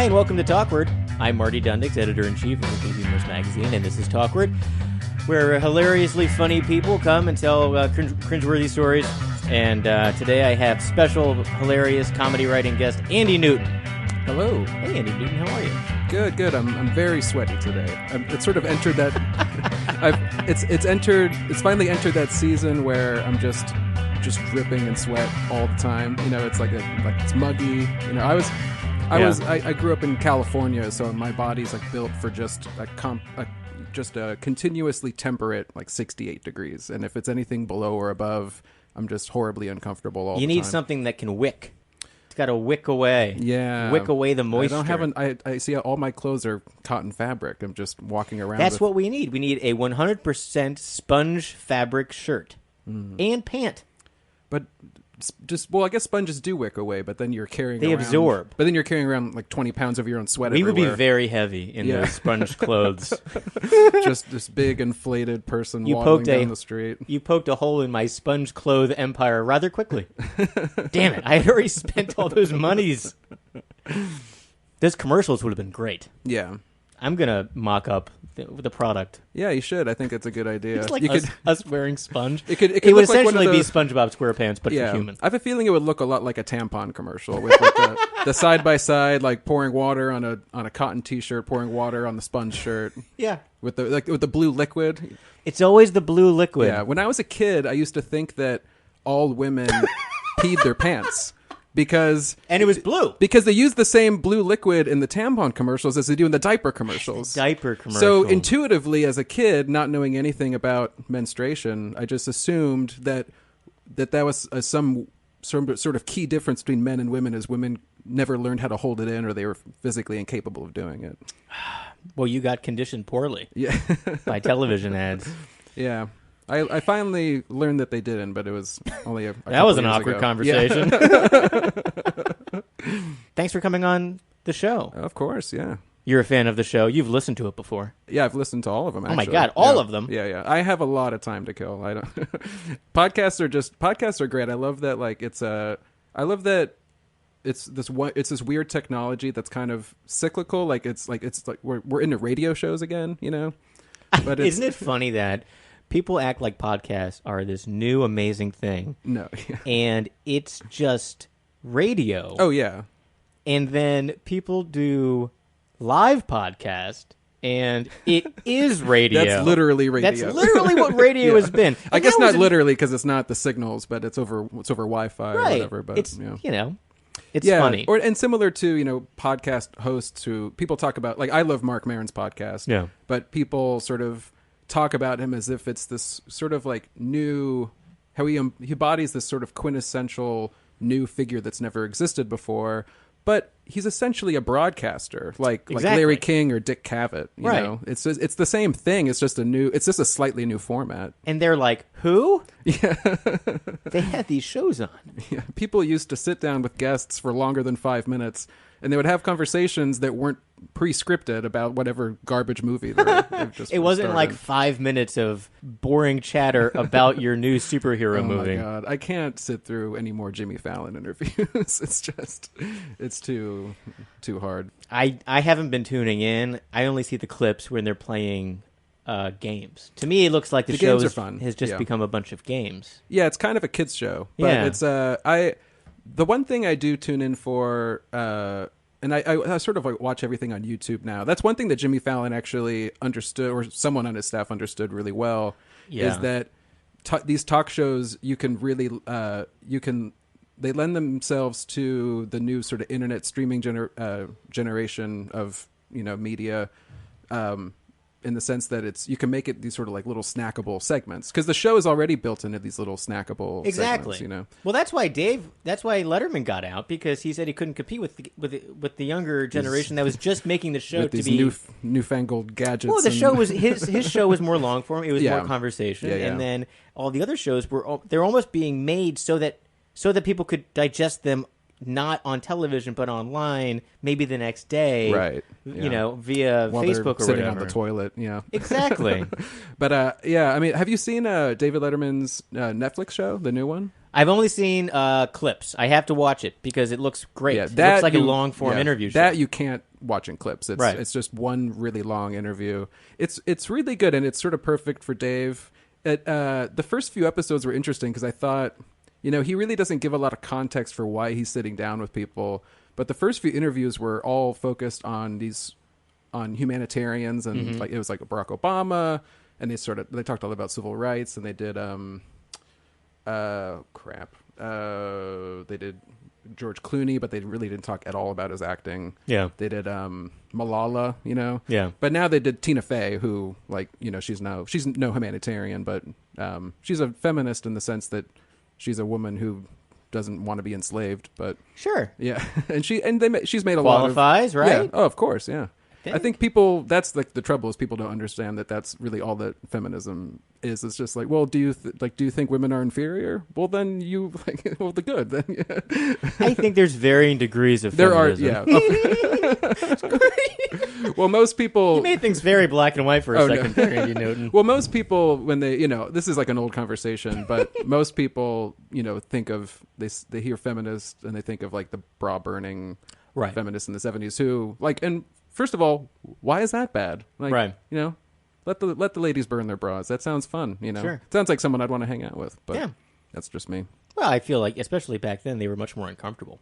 Hi, and welcome to Talkward. I'm Marty Dundix, editor-in-chief of Weekly Humorous Magazine, and this is Talkward, where hilariously funny people come and tell cringeworthy stories. And today I have special, hilarious comedy writing guest, Andy Newton. Hello. Hey, Andy Newton, how are you? Good. I'm very sweaty today. It's sort of entered that. It's finally entered that season where I'm just dripping in sweat all the time. You know, it's like it's muggy. You know, I grew up in California, so my body's like built for just a continuously temperate, like 68 degrees. And if it's anything below or above, I'm just horribly uncomfortable all the time. You need something that can wick. It's got to wick away. Yeah. Wick away the moisture. I see all my clothes are cotton fabric. I'm just walking around. That's what we need. We need a 100% sponge fabric shirt and pant. But I guess sponges do wick away, but then you're carrying They around... absorb. But then you're carrying around like 20 pounds of your own sweat We everywhere. would be very heavy in those sponge clothes. Just this big inflated person waddling down the street. You poked a hole in my sponge clothes empire rather quickly. Damn it, I had already spent all those monies. Those commercials would have been great. Yeah. I'm going to mock up the product. Yeah, you should. I think it's a good idea. It's like us wearing sponge. It would look essentially like be SpongeBob SquarePants, but for human. I have a feeling it would look a lot like a tampon commercial with the side by side, like pouring water on a cotton T-shirt, pouring water on the sponge shirt. Yeah, with the blue liquid. It's always the blue liquid. Yeah. When I was a kid, I used to think that all women peed their pants. And it was blue. Because they use the same blue liquid in the tampon commercials as they do in the diaper commercials. So intuitively, as a kid, not knowing anything about menstruation, I just assumed that was some sort of key difference between men and women, as women never learned how to hold it in, or they were physically incapable of doing it. Well, you got conditioned poorly. Yeah. By television ads. Yeah. I finally learned that they didn't, but it was only a That was an awkward conversation. Yeah. Thanks for coming on the show. Of course, yeah. You're a fan of the show. You've listened to it before. Yeah, I've listened to all of them, actually. Oh, my God. All of them? Yeah. I have a lot of time to kill. I don't... Podcasts are great. I love that, like, it's this weird technology that's kind of cyclical. Like, it's like we're into radio shows again, you know? But isn't it funny that people act like podcasts are this new amazing thing? No. Yeah. And it's just radio. Oh, yeah. And then people do live podcast, and it is radio. That's literally radio. That's literally what radio has been. I guess not literally, because it's not the signals, but it's over Wi-Fi or whatever. But it's, it's yeah, funny. And similar to, podcast hosts who people talk about, like, I love Mark Maron's podcast. Yeah. But people sort of talk about him as if it's this sort of like new, how he embodies this sort of quintessential new figure that's never existed before, but he's essentially a broadcaster, like Larry King or Dick Cavett. You know, it's the same thing. It's just a slightly new format. And they're like, who? Yeah, they had these shows on. Yeah, people used to sit down with guests for longer than 5 minutes, and they would have conversations that weren't pre-scripted about whatever garbage movie it wasn't like 5 minutes of boring chatter about your new superhero movie. Oh my God, I can't sit through any more Jimmy Fallon interviews. It's too hard. I haven't been tuning in. I only see the clips when they're playing games. To me, it looks like the show has just become a bunch of games. Yeah, it's kind of a kids show, but it's the one thing I do tune in for, and I sort of watch everything on YouTube now. That's one thing that Jimmy Fallon actually understood, or someone on his staff understood really well, is that these talk shows, you can really, they lend themselves to the new sort of internet streaming generation of, media, in the sense that you can make it these sort of like little snackable segments, because the show is already built into these little snackable segments, Well, that's why Letterman got out, because he said he couldn't compete with the younger generation that was just making the show with these newfangled gadgets. Well, the show was his show was more long form. It was more conversation, and then all the other shows they're almost being made so that people could digest them, not on television, but online, maybe the next day, right? Via while Facebook or sitting whatever. on the toilet, exactly. But I mean, have you seen David Letterman's Netflix show, the new one? I've only seen clips. I have to watch it because it looks great. Yeah, it looks like a long-form interview show. That you can't watch in clips. It's right. It's just one really long interview. It's really good, and it's sort of perfect for Dave. The first few episodes were interesting because I thought, he really doesn't give a lot of context for why he's sitting down with people. But the first few interviews were all focused on humanitarians, and like it was like Barack Obama, and they talked all about civil rights, and they did they did George Clooney, but they really didn't talk at all about his acting. Yeah, they did Malala, Yeah, but now they did Tina Fey, who she's no humanitarian, but she's a feminist in the sense that she's a woman who doesn't want to be enslaved, but sure, yeah, and she's made a qualifies, lot of right? Yeah, oh, of course, yeah. I think people, that's like the trouble, is people don't understand that that's really all that feminism is. It's just like, well, do you think women are inferior? Well, then the good. Then yeah. I think there's varying degrees of feminism. There are, yeah. Well, most people... You made things very black and white for a second there, Andy Newton. Well, most people, when they, this is like an old conversation, but most people, think of, they hear feminist and they think of like the bra burning feminists in the 70s who and first of all, why is that bad? Right. Let the ladies burn their bras. That sounds fun, Sure. It sounds like someone I'd want to hang out with, but that's just me. Well, I feel like, especially back then, they were much more uncomfortable.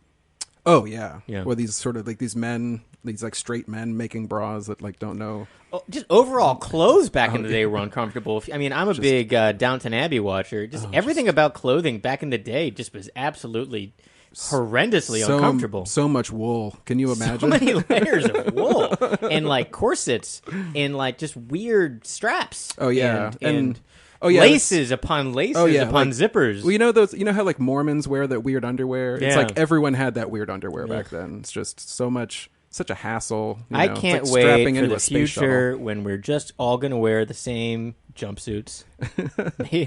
Oh, yeah. Or these sort of these men, these like straight men making bras that like don't know. Oh, just overall clothes back in the day were uncomfortable. I mean, I'm a big Downton Abbey watcher. Everything about clothing back in the day just was absolutely... horrendously uncomfortable. So much wool. Can you imagine? So many layers of wool and like corsets and like just weird straps. Oh yeah, and laces upon laces upon zippers. Well, those. How like Mormons wear that weird underwear. It's like everyone had that weird underwear back then. It's just such a hassle. I can't wait for the future when we're just all going to wear the same jumpsuits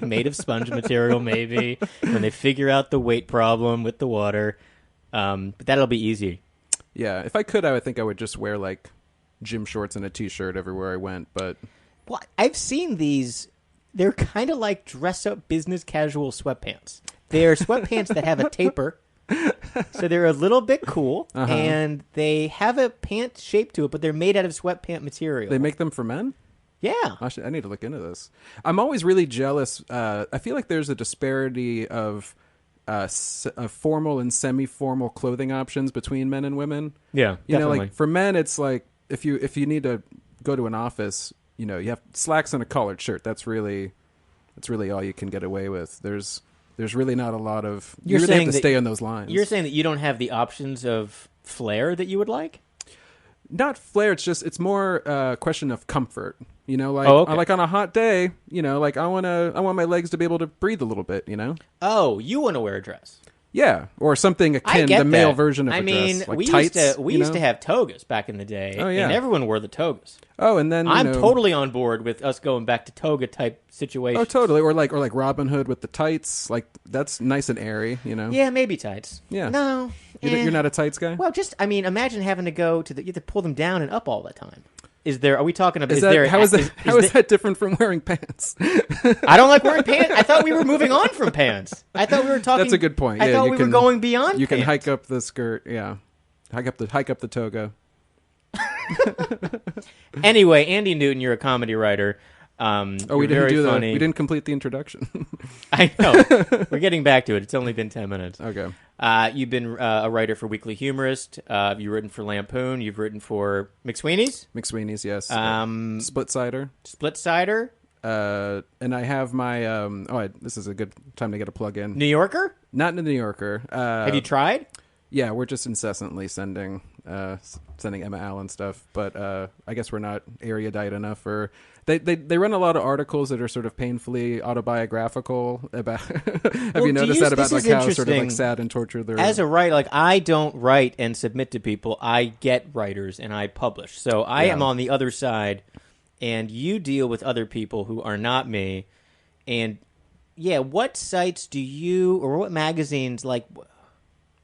made of sponge material, maybe, when they figure out the weight problem with the water. But that'll be easy. Yeah, if I could, I would think I would just wear like gym shorts and a t-shirt everywhere I went. But I've seen these. They're kind of like dress-up business casual sweatpants. They're sweatpants that have a taper. So they're a little bit cool, and they have a pant shape to it, but they're made out of sweatpant material. They make them for men? Yeah. I need to look into this. I'm always really jealous. I feel like there's a disparity of formal and semi-formal clothing options between men and women. Yeah, definitely. Like for men, it's like if you need to go to an office, you have slacks and a collared shirt. That's really all you can get away with. There's really not a lot of... You really have to stay on those lines. You're saying that you don't have the options of flair that you would like? Not flair. It's more a question of comfort. Like on a hot day, like I want my legs to be able to breathe a little bit. Oh, you want to wear a dress? Yeah, or something akin the male version of a dress. Like tights, we used to have togas back in the day, and everyone wore the togas. Oh, and then I'm totally on board with us going back to toga type situations. Oh, totally. Or like Robin Hood with the tights. Like that's nice and airy. Yeah, maybe tights. Yeah. No, you're not a tights guy. Well, imagine having to go to you have to pull them down and up all the time. Are we talking about? How is that different from wearing pants? I don't like wearing pants. I thought we were moving on from pants. I thought we were talking. That's a good point. I thought we were going beyond. You pants. Can hike up the skirt. Yeah, hike up the toga. Anyway, Andy Newton, you're a comedy writer. We didn't do that. We didn't complete the introduction. I know. We're getting back to it. It's only been 10 minutes. Okay. You've been a writer for Weekly Humorist. You've written for Lampoon. You've written for McSweeney's. McSweeney's, yes. Split Sider. Split Sider. And I have my. This is a good time to get a plug in. New Yorker. Not in the New Yorker. Have you tried? Yeah, we're just incessantly sending Emma Allen stuff, but I guess we're not erudite enough for. They run a lot of articles that are sort of painfully autobiographical about. Have you noticed that about like how sort of like sad and tortured they're? As a writer, like I don't write and submit to people. I get writers and I publish. So I am on the other side, and you deal with other people who are not me. And what sites do you or what magazines like?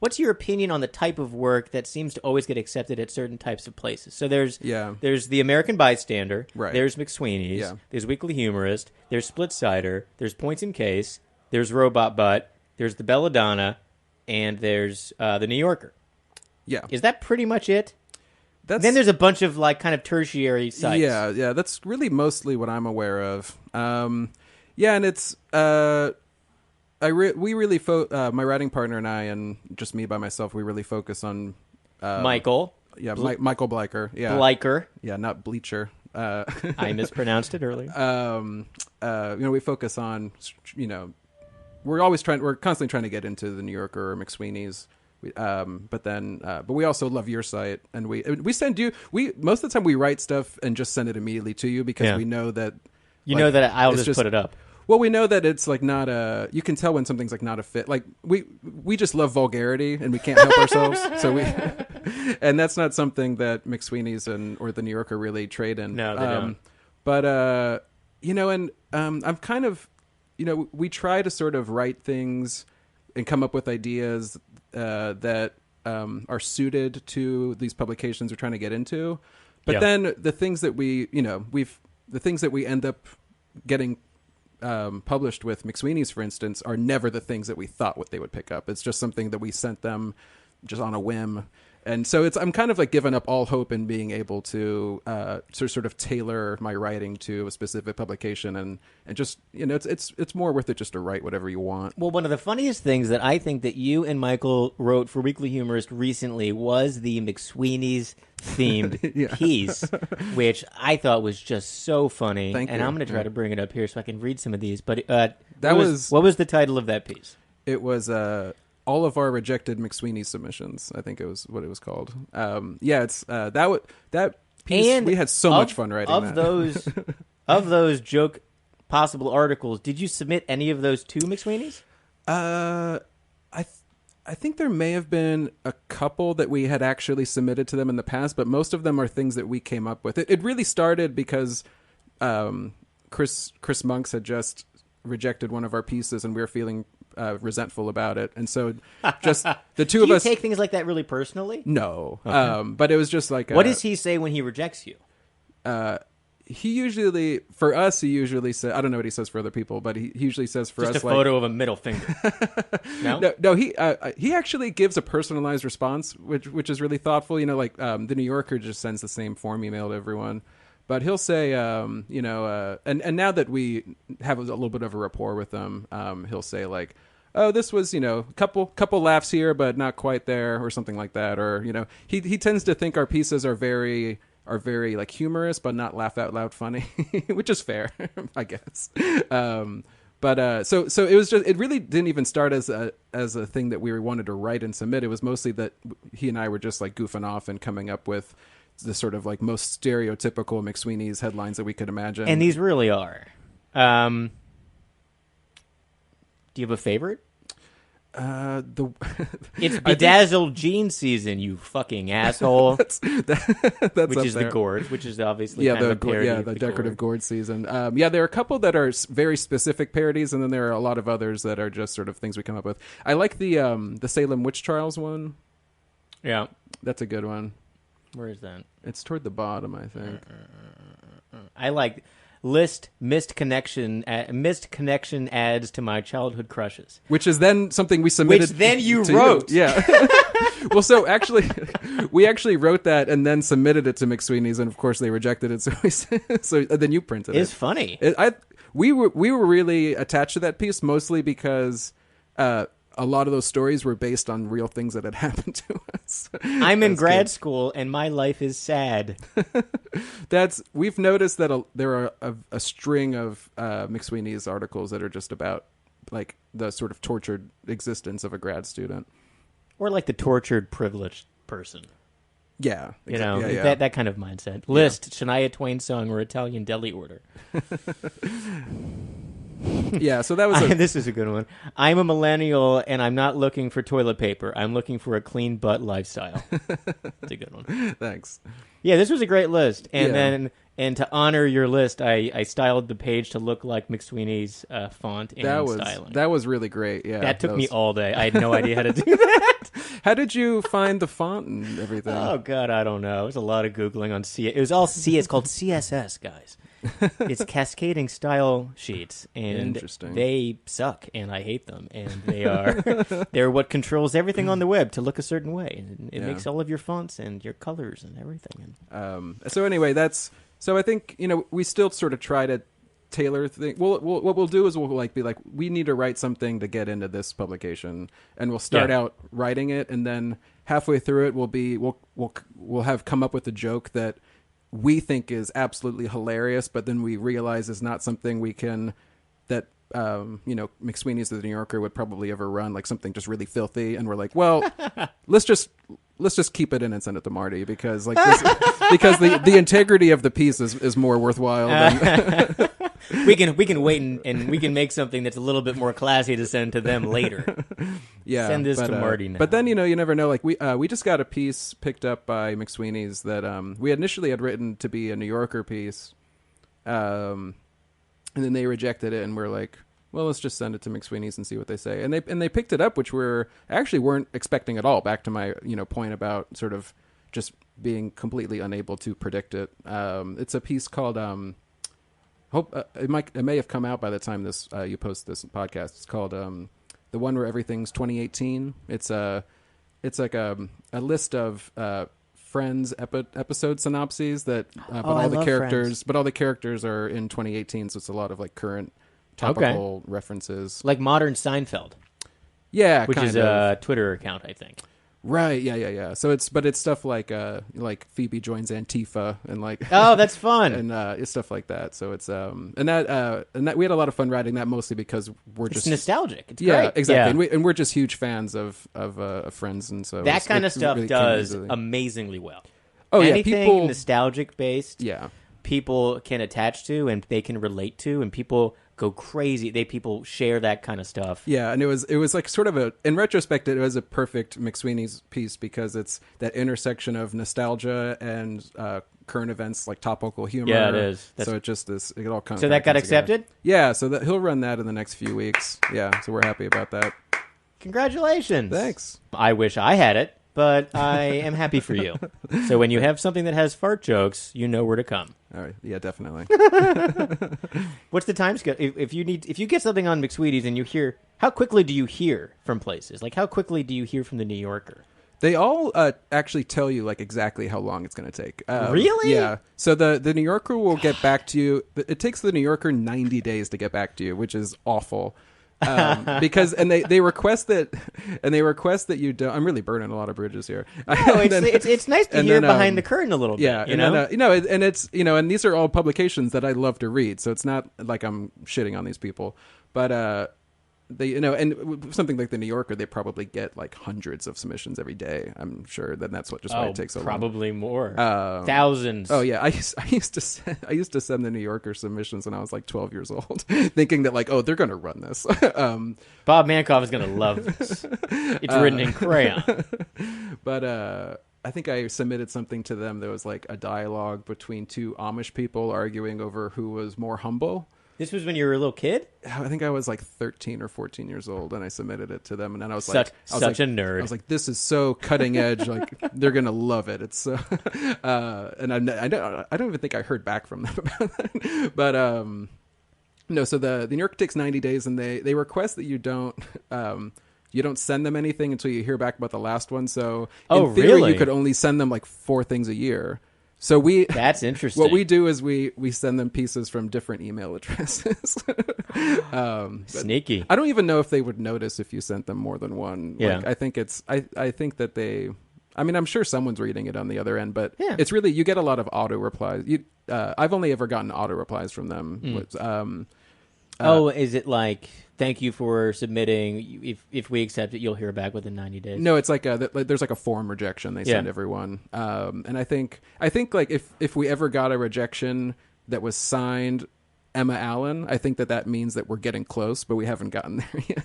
What's your opinion on the type of work that seems to always get accepted at certain types of places? So there's the American Bystander, right. There's McSweeney's, there's Weekly Humorist, there's Split Sider, there's Points in Case, there's Robot Butt, there's the Belladonna, and there's the New Yorker. Yeah. Is that pretty much it? Then there's a bunch of like kind of tertiary sites. Yeah. That's really mostly what I'm aware of. And it's we really my writing partner and I, and just me by myself, we really focus on Michael. Yeah, Michael Bleicher. Yeah, Bleicher. Yeah, not Bleacher. I mispronounced it earlier. We focus on we're constantly trying to get into the New Yorker or McSweeney's. But we also love your site, and we send you. Most of the time we write stuff and just send it immediately to you because we know that know that I'll just put it up. Well, we know that it's like not a. You can tell when something's like not a fit. Like we just love vulgarity and we can't help ourselves. So and that's not something that McSweeney's or the New Yorker really trade in. No, they don't. But I'm kind of, we try to sort of write things and come up with ideas that are suited to these publications we're trying to get into. But then the things that we end up getting published with McSweeney's, for instance, are never the things that we thought what they would pick up. It's just something that we sent them just on a whim. And so I'm kind of like giving up all hope in being able to sort of tailor my writing to a specific publication, and just it's more worth it just to write whatever you want. Well, one of the funniest things that I think that you and Michael wrote for Weekly Humorist recently was the McSweeney's themed piece, which I thought was just so funny. Thank you. I'm going to try to bring it up here so I can read some of these. But what was the title of that piece? It was all of our rejected McSweeney submissions, I think it was what it was called. It's that piece. And we had so much fun writing that. Of those joke possible articles, did you submit any of those to McSweeney's? I think there may have been a couple that we had actually submitted to them in the past, but most of them are things that we came up with. It really started because Chris Monks had just rejected one of our pieces, and we were feeling resentful about it, and so just the two of us. Do you take things like that really personally? No, okay. But it was just like what does he say when he rejects you? He usually says, I don't know what he says for other people, but he usually says for us just a photo of a middle finger. No, he actually gives a personalized response, which is really thoughtful. The New Yorker just sends the same form email to everyone. But he'll say, and now that we have a little bit of a rapport with them, he'll say like, "Oh, this was couple laughs here, but not quite there," or something like that. Or he tends to think our pieces are very like humorous, but not laugh out loud funny, which is fair, I guess. So it was just, it really didn't even start as a thing that we wanted to write and submit. It was mostly that he and I were just like goofing off and coming up with the sort of like most stereotypical McSweeney's headlines that we could imagine. And these really are. Do you have a favorite? It's Bedazzled Jean season, you fucking asshole. That's which is there. The gourd, which is obviously kind of a parody of the decorative gourd season. There are a couple that are very specific parodies, and then there are a lot of others that are just sort of things we come up with. I like the Salem witch trials one. Yeah, that's a good one. Where is that? It's toward the bottom, I think. I like missed connection adds to my childhood crushes, which is then something we submitted. Which then you wrote, yeah. Well, so actually, we actually wrote that and then submitted it to McSweeney's, and of course they rejected it. So then you printed it. It's funny. We were really attached to that piece mostly because a lot of those stories were based on real things that had happened to us. I'm in grad school and my life is sad. We've noticed that there are a string of McSweeney's articles that are just about like the sort of tortured existence of a grad student. Or like the tortured privileged person. Yeah. Exactly. That kind of mindset. List, Shania Twain song or Italian deli order. Yeah, so that was this is a good one. I'm a millennial and I'm not looking for toilet paper. I'm looking for a clean butt lifestyle. That's a good one. Thanks. Yeah, this was a great list. And then to honor your list, I styled the page to look like McSweeney's font and styling. That was really great. Yeah. That took me all day. I had no idea how to do that. How did you find the font and everything? Oh God, I don't know. It was a lot of Googling on C. It was all C. It's called CSS, guys. It's cascading style sheets, and they suck, and I hate them. And they're what controls everything on the web to look a certain way. And it makes all of your fonts and your colors and everything. So anyway, so I think we still sort of try to tailor things. What we'll do is we'll be like, we need to write something to get into this publication, and we'll start out writing it, and then halfway through it we'll have come up with a joke that we think is absolutely hilarious, but then we realize is not something that McSweeney's the New Yorker would probably ever run, like something just really filthy, and we're like, well, let's just keep it in and send it to Marty because because the integrity of the piece is more worthwhile than we can wait and we can make something that's a little bit more classy to send to them later. Yeah, send this to Marty now. But then you never know. Like we just got a piece picked up by McSweeney's that we initially had written to be a New Yorker piece, and then they rejected it, and we're like, well, let's just send it to McSweeney's and see what they say. And they picked it up, which actually weren't expecting at all. Back to my point about sort of just being completely unable to predict it. It's a piece called it may have come out by the time this you post this podcast. It's called The One Where Everything's 2018. It's like a list of Friends episode synopses that but all the characters are in 2018, so it's a lot of like current topical references, like modern Seinfeld. Yeah, which is a Twitter account, I think. Right. Yeah. So it's stuff like Phoebe joins Antifa and like oh, that's fun and it's stuff like that. So it's and that we had a lot of fun writing that, mostly because we're just nostalgic. It's great. Exactly. Yeah. And we're just huge fans of Friends, and so that kind of stuff really does amazingly well. Oh, anything nostalgic based. Yeah, people can attach to and they can relate to, and people go crazy. People share that kind of stuff. Yeah, and it was like sort of in retrospect, it was a perfect McSweeney's piece because it's that intersection of nostalgia and current events, like topical humor. Yeah, it is. So it just is. It all comes. So that got accepted. Together. Yeah, so that he'll run that in the next few weeks. Yeah, so we're happy about that. Congratulations. Thanks. I wish I had it, but I am happy for you. So when you have something that has fart jokes, you know where to come. All right. Yeah, definitely. What's the time scale? If you get something on McSweeney's and you hear, how quickly do you hear from places? Like, how quickly do you hear from the New Yorker? They all actually tell you like exactly how long it's going to take. Really? Yeah. So the New Yorker will get back to you. It takes the New Yorker 90 days to get back to you, which is awful. Because they request that you don't. I'm really burning a lot of bridges here. No, it's nice to hear behind the curtain a little bit. Yeah, and it's and these are all publications that I love to read, so it's not like I'm shitting on these people, but they and something like the New Yorker, they probably get like hundreds of submissions every day. I'm sure that's why it takes so long. Probably more, thousands. Oh yeah, I used to send the New Yorker submissions when I was like 12 years old, thinking that like, oh, they're gonna run this. Bob Mankoff is gonna love this. It's written in crayon. But I think I submitted something to them that was like a dialogue between two Amish people arguing over who was more humble. This was when you were a little kid? I think I was like 13 or 14 years old, and I submitted it to them, and then I was such a nerd. I was like, this is so cutting edge. Like, they're going to love it. It's so... and I don't even think I heard back from them about that. But, no, so the New York takes 90 days, and they request that you don't send them anything until you hear back about the last one. So, in theory, really? You could only send them like 4 things a year. So that's interesting. What we do is we send them pieces from different email addresses. Sneaky. I don't even know if they would notice if you sent them more than one. Yeah. Like, I think that they, I mean, I'm sure someone's reading it on the other end, but yeah. It's really, you get a lot of auto replies. I've only ever gotten auto replies from them. Is it like, thank you for submitting. If we accept it, you'll hear back within 90 days. No, it's like there's like a form rejection they send everyone. And I think like if we ever got a rejection that was signed Emma Allen, I think that means that we're getting close, but we haven't gotten there yet.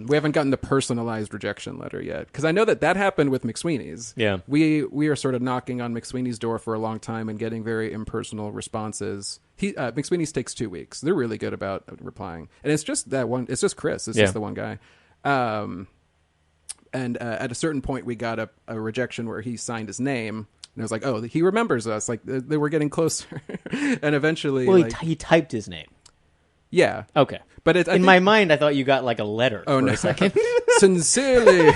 We haven't gotten the personalized rejection letter yet, because I know that happened with McSweeney's. Yeah, we are sort of knocking on McSweeney's door for a long time and getting very impersonal responses. McSweeney's takes 2 weeks. They're really good about replying, and it's just that one. It's just Chris. It's just the one guy. And at a certain point, we got a rejection where he signed his name. And I was like, oh, he remembers us. Like, they were getting closer. And eventually... Well, he typed his name. Yeah. Okay. But in my mind, I thought you got like a letter for a second. Sincerely.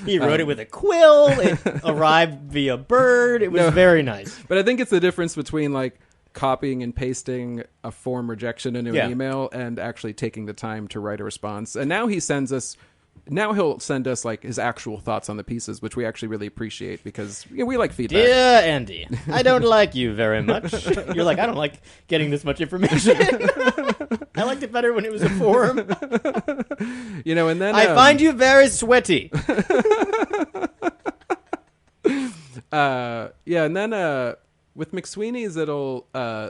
He wrote it with a quill. It arrived via bird. It was very nice. But I think it's the difference between like copying and pasting a form rejection into an email and actually taking the time to write a response. And now he'll send us like his actual thoughts on the pieces, which we actually really appreciate because we like feedback. Dear Andy, I don't like you very much. You're like, I don't like getting this much information. I liked it better when it was a form. And then I find you very sweaty. And then with McSweeney's,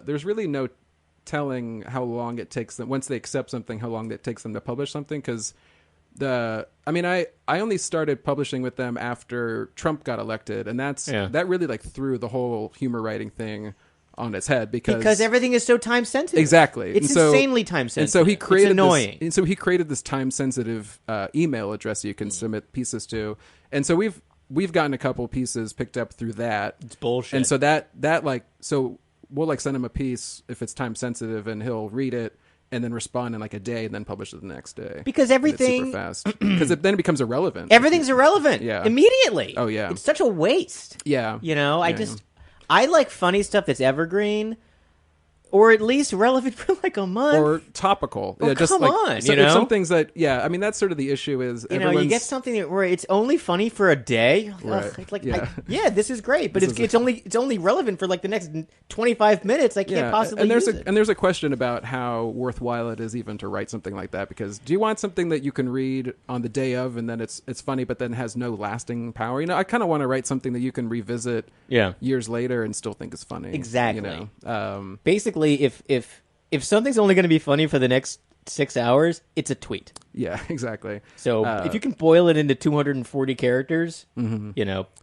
there's really no telling how long it takes them once they accept something, how long it takes them to publish something because. I only started publishing with them after Trump got elected, and that really like threw the whole humor writing thing on its head because everything is so time sensitive. Exactly, it's insanely time sensitive. And so he created annoying. And so he created this time sensitive email address you can submit pieces to, and so we've gotten a couple pieces picked up through that. It's bullshit. And so that so we'll like send him a piece if it's time sensitive, and he'll read it. And then respond in like a day, and then publish it the next day. Because everything super fast. Because then it becomes irrelevant. Everything's irrelevant. Yeah. Immediately. Oh yeah. It's such a waste. Yeah. I like funny stuff that's evergreen, or at least relevant for like a month, or topical. Oh, just come like, on, some things that that's sort of the issue is you get something where it's only funny for a day. Right. This is great, but it's only relevant for like the next 25 minutes. I can't possibly use it. And there's a question about how worthwhile it is even to write something like that, because do you want something that you can read on the day of and then it's funny but then has no lasting power? I kind of want to write something that you can revisit years later and still think is funny. Exactly. Basically, if something's only going to be funny for the next 6 hours, it's a tweet. Yeah, exactly. So if you can boil it into 240 characters,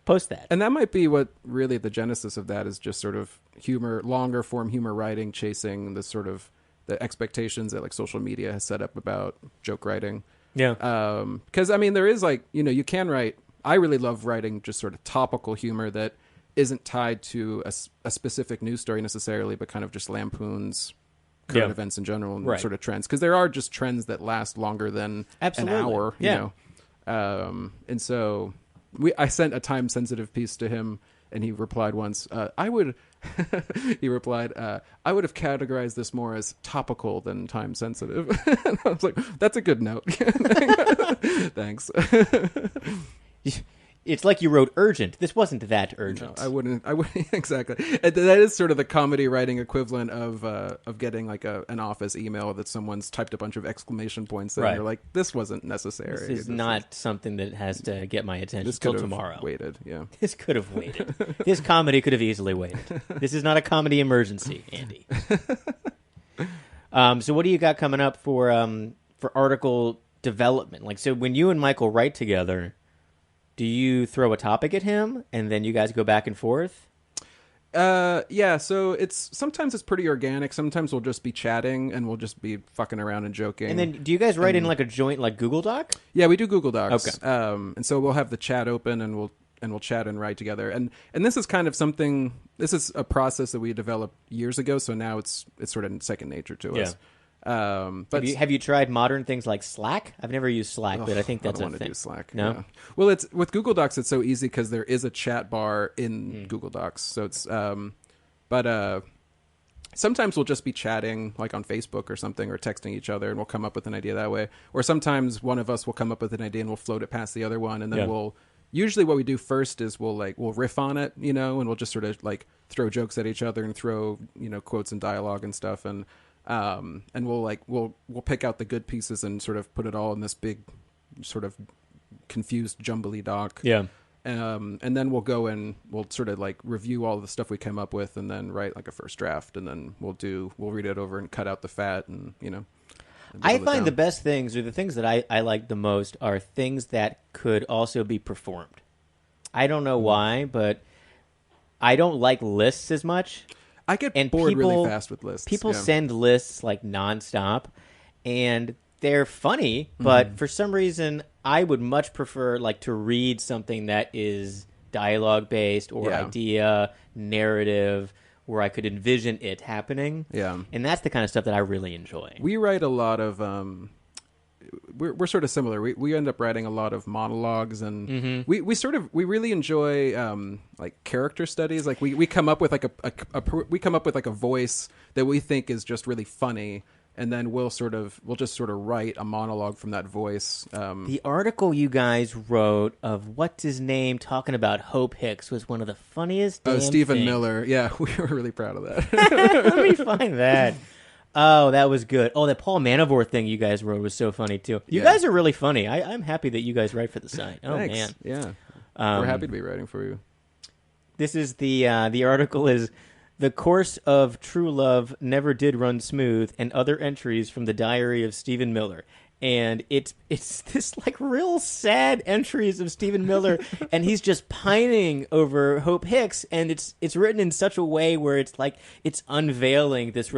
post that. And that might be what really the genesis of that is, just sort of humor, longer form humor writing, chasing the sort of the expectations that like social media has set up about joke writing. Yeah. Because there is like, you can write, I really love writing just sort of topical humor that isn't tied to a specific news story necessarily, but kind of just lampoons current events in general and sort of trends, because there are just trends that last longer than an hour. And so I sent a time sensitive piece to him, and he replied once, I would have categorized this more as topical than time sensitive. And I was like, that's a good note. Thanks. It's like you wrote urgent. This wasn't that urgent. No, I wouldn't exactly. That is sort of the comedy writing equivalent of getting like an office email that someone's typed a bunch of exclamation points in. Right. You're like, this wasn't necessary. This is not something that has to get my attention this till tomorrow. Waited, yeah. This could have waited. This comedy could have easily waited. This is not a comedy emergency, Andy. So what do you got coming up for article development? Like, so when you and Michael write together, do you throw a topic at him and then you guys go back and forth? Yeah, so sometimes it's pretty organic. Sometimes we'll just be chatting and we'll just be fucking around and joking. And then do you guys write in like a joint like Google Doc? Yeah, we do Google Docs. Okay. And so we'll have the chat open and we'll chat and write together. And this is kind of something, this is a process that we developed years ago, so now it's sort of second nature to us. But have you tried modern things like Slack? I've never used Slack, but I think that's a thing. I don't want to do Slack. No? Yeah. Well, it's with Google Docs. It's so easy because there is a chat bar in Google Docs. So it's sometimes we'll just be chatting like on Facebook or something, or texting each other, and we'll come up with an idea that way. Or sometimes one of us will come up with an idea and we'll float it past the other one, and then we'll. Usually what we do first is we'll riff on it, and we'll just sort of like throw jokes at each other and throw quotes and dialogue and stuff, and we'll pick out the good pieces and sort of put it all in this big sort of confused jumbly doc. Yeah. And then we'll go and we'll sort of like review all the stuff we came up with and then write like a first draft, and then we'll read it over and cut out the fat and I find the best things, or the things that I like the most, are things that could also be performed. I don't know why, but I don't like lists as much. I get bored really fast with lists. People send lists like nonstop, and they're funny, but for some reason I would much prefer like to read something that is dialogue based or idea narrative where I could envision it happening. Yeah. And that's the kind of stuff that I really enjoy. We write a lot of we're sort of similar. We end up writing a lot of monologues, and we really enjoy like character studies. Like we come up with like a voice that we think is just really funny, and then we'll just write a monologue from that voice. The article you guys wrote of what's his name talking about Hope Hicks was one of the funniest. Stephen things. Miller. Yeah, we were really proud of that. Let me find that. Oh, that was good. Oh, that Paul Manafort thing you guys wrote was so funny too. You guys are really funny. I'm happy that you guys write for the site. Oh Thanks. Man, yeah, we're happy to be writing for you. This is the article is "The Course of True Love Never Did Run Smooth" and other entries from the diary of Stephen Miller. And it's this like real sad entries of Stephen Miller, and he's just pining over Hope Hicks, and it's written in such a way where it's like it's unveiling this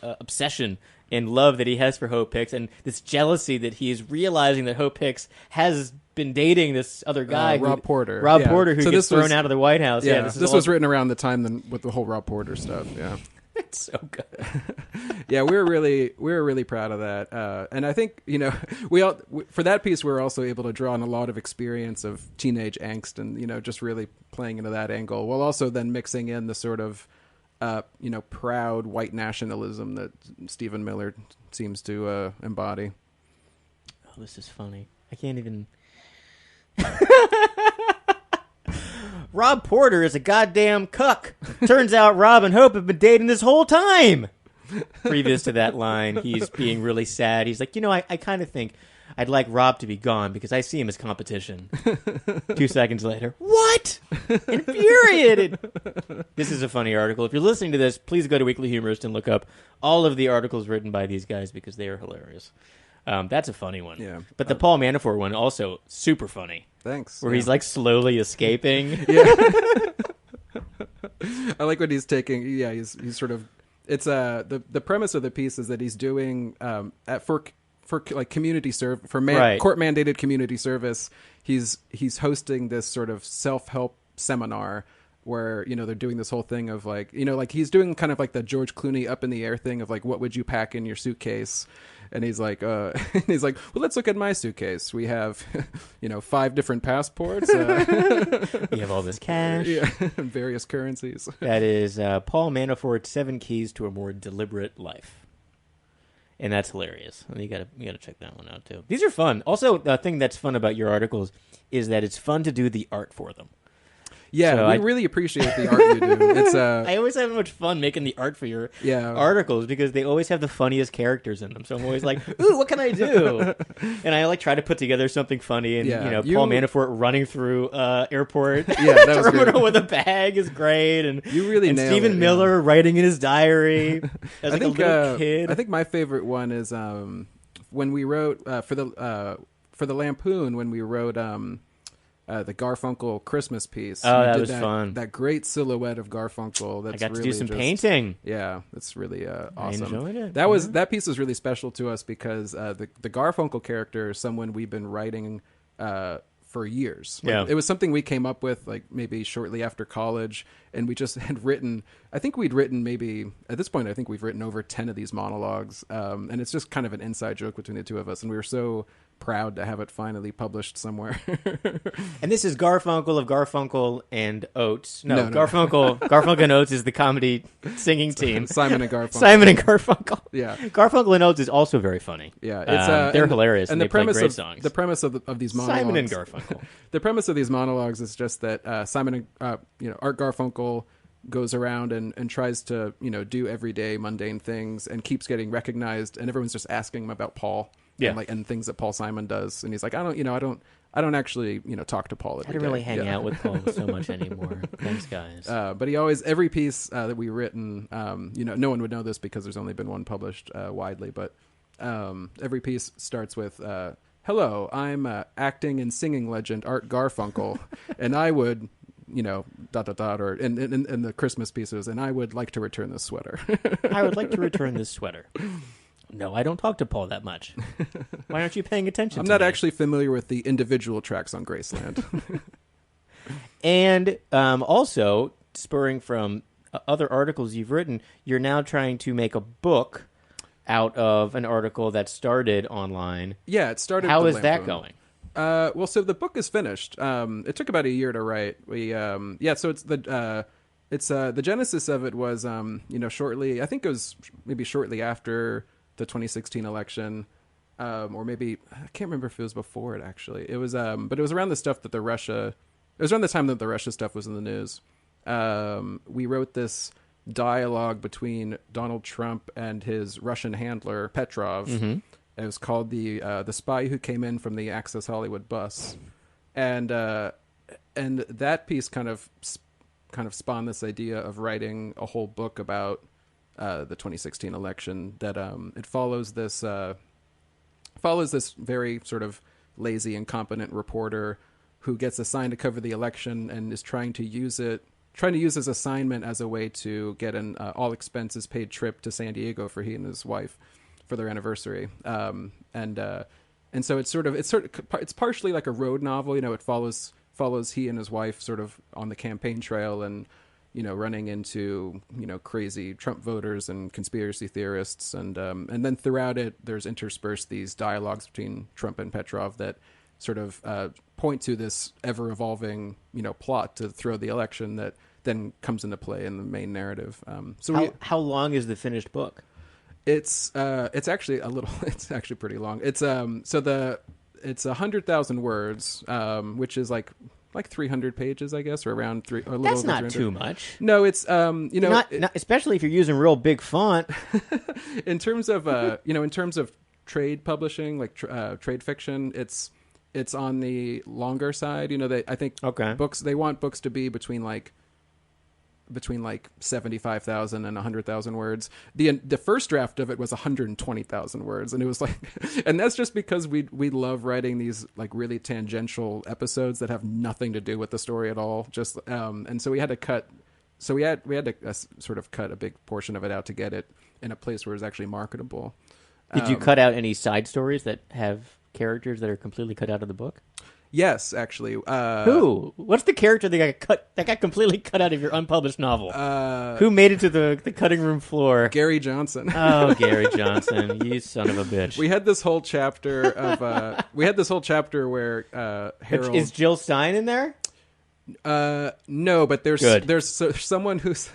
obsession and love that he has for Hope Hicks, and this jealousy that he is realizing that Hope Hicks has been dating this other guy, Rob Porter, who gets thrown out of the White House. Yeah, this was written around the time with the whole Rob Porter stuff. Yeah. It's so good. Yeah, we were really proud of that, and I think for that piece we were also able to draw on a lot of experience of teenage angst, and just really playing into that angle, while also then mixing in the sort of proud white nationalism that Stephen Miller seems to embody. Oh, this is funny. I can't even. Rob Porter is a goddamn cuck. Turns out Rob and Hope have been dating this whole time. Previous to that line, he's being really sad. He's like, I kind of think I'd like Rob to be gone because I see him as competition. 2 seconds later, what? Infuriated. This is a funny article. If you're listening to this, please go to Weekly Humorist and look up all of the articles written by these guys because they are hilarious. That's a funny one. Yeah. But the Paul Manafort one also super funny. Thanks. Where he's like slowly escaping. Yeah. I like what he's taking. Yeah, he's sort of. It's the premise of the piece is that he's doing for like community court mandated community service. He's hosting this sort of self-help seminar where they're doing this whole thing of like like he's doing kind of like the George Clooney Up in the Air thing of like what would you pack in your suitcase. And he's like, well, let's look at my suitcase. We have, 5 different passports. We have all this cash. Yeah, various currencies. That is Paul Manafort's 7 Keys to a More Deliberate Life. And that's hilarious. You gotta check that one out, too. These are fun. Also, the thing that's fun about your articles is that it's fun to do the art for them. Yeah, so we really appreciate the art you do. It's I always have much fun making the art for your articles because they always have the funniest characters in them. So I'm always like, ooh, what can I do? And I like try to put together something funny. And Paul Manafort running through airport terminal with a bag is great. And you really nailed Stephen Miller writing in his diary as a little kid. I think my favorite one is when we wrote for the Lampoon when we wrote. The Garfunkel Christmas piece. Oh, that was fun. That great silhouette of Garfunkel. That's I got really to do some painting. Yeah, it's really awesome. I enjoyed it. That piece was really special to us because the Garfunkel character is someone we've been writing for years. It was something we came up with like maybe shortly after college, and we just had written. I think we'd written maybe at this point. I think we've written over 10 of these monologues, and it's just kind of an inside joke between the two of us, and we were so proud to have it finally published somewhere. And this is Garfunkel of Garfunkel and Oates. No. Garfunkel and Oates is the comedy singing team. Simon and Garfunkel. Yeah. Garfunkel and Oates is also very funny. Yeah, they're hilarious and they play great songs. The premise of these monologues. Simon and Garfunkel. The premise of these monologues is just that Simon and Art Garfunkel goes around and tries to do everyday mundane things and keeps getting recognized, and everyone's just asking him about Paul. Yeah, and things that Paul Simon does, and he's like, I don't actually talk to Paul every day. I don't really hang out with Paul so much anymore. Thanks, guys. But he always every piece that we've written, no one would know this because there's only been one published widely, but every piece starts with, "Hello, I'm acting and singing legend Art Garfunkel, and I would." Or in the Christmas pieces, and I would like to return this sweater. I would like to return this sweater. know. I don't talk to Paul that much. Why aren't you paying attention I'm to not me? actually familiar with the individual tracks on Graceland. And also, spurring from other articles you've written, you're now trying to make a book out of an article that started online. Yeah, it started. How is that going? Well, so the book is finished. It took about a year to write. So it's the genesis of it was, shortly. I think it was maybe shortly after the 2016 election, or maybe I can't remember if it was before it. Actually, it was. But it was around the stuff that It was around the time that the Russia stuff was in the news. We wrote this dialogue between Donald Trump and his Russian handler Petrov. Mm-hmm. It was called the Spy Who Came In from the Access Hollywood Bus, and that piece kind of spawned this idea of writing a whole book about the 2016 election. That it follows this very sort of lazy, incompetent reporter who gets assigned to cover the election and is trying to use his assignment as a way to get an all expenses paid trip to San Diego for he and his wife for their anniversary. And so it's partially like a road novel. It follows he and his wife sort of on the campaign trail and, running into, crazy Trump voters and conspiracy theorists. And then throughout it, there's interspersed these dialogues between Trump and Petrov that sort of point to this ever-evolving, plot to throw the election that then comes into play in the main narrative. How long is the finished book? It's actually it's actually pretty long. It's 100,000 words, which is like 300 pages, I guess, or around three. A little That's over not 300. too much. No, it's not especially if you're using real big font. in terms of trade publishing, like trade fiction, it's on the longer side. I think books, they want books to be between 75,000 and 100,000 words. The first draft of it was 120,000 words, and it was like, and that's just because we love writing these like really tangential episodes that have nothing to do with the story at all. Just and so we had to cut. So we had to sort of cut a big portion of it out to get it in a place where it's actually marketable. Did you cut out any side stories that have characters that are completely cut out of the book? Yes, actually. Who? What's the character that got completely cut out of your unpublished novel? Who made it to the cutting room floor? Gary Johnson. Oh, Gary Johnson, you son of a bitch. We had this whole chapter where Harold is Jill Stein in there? No, but there's someone who's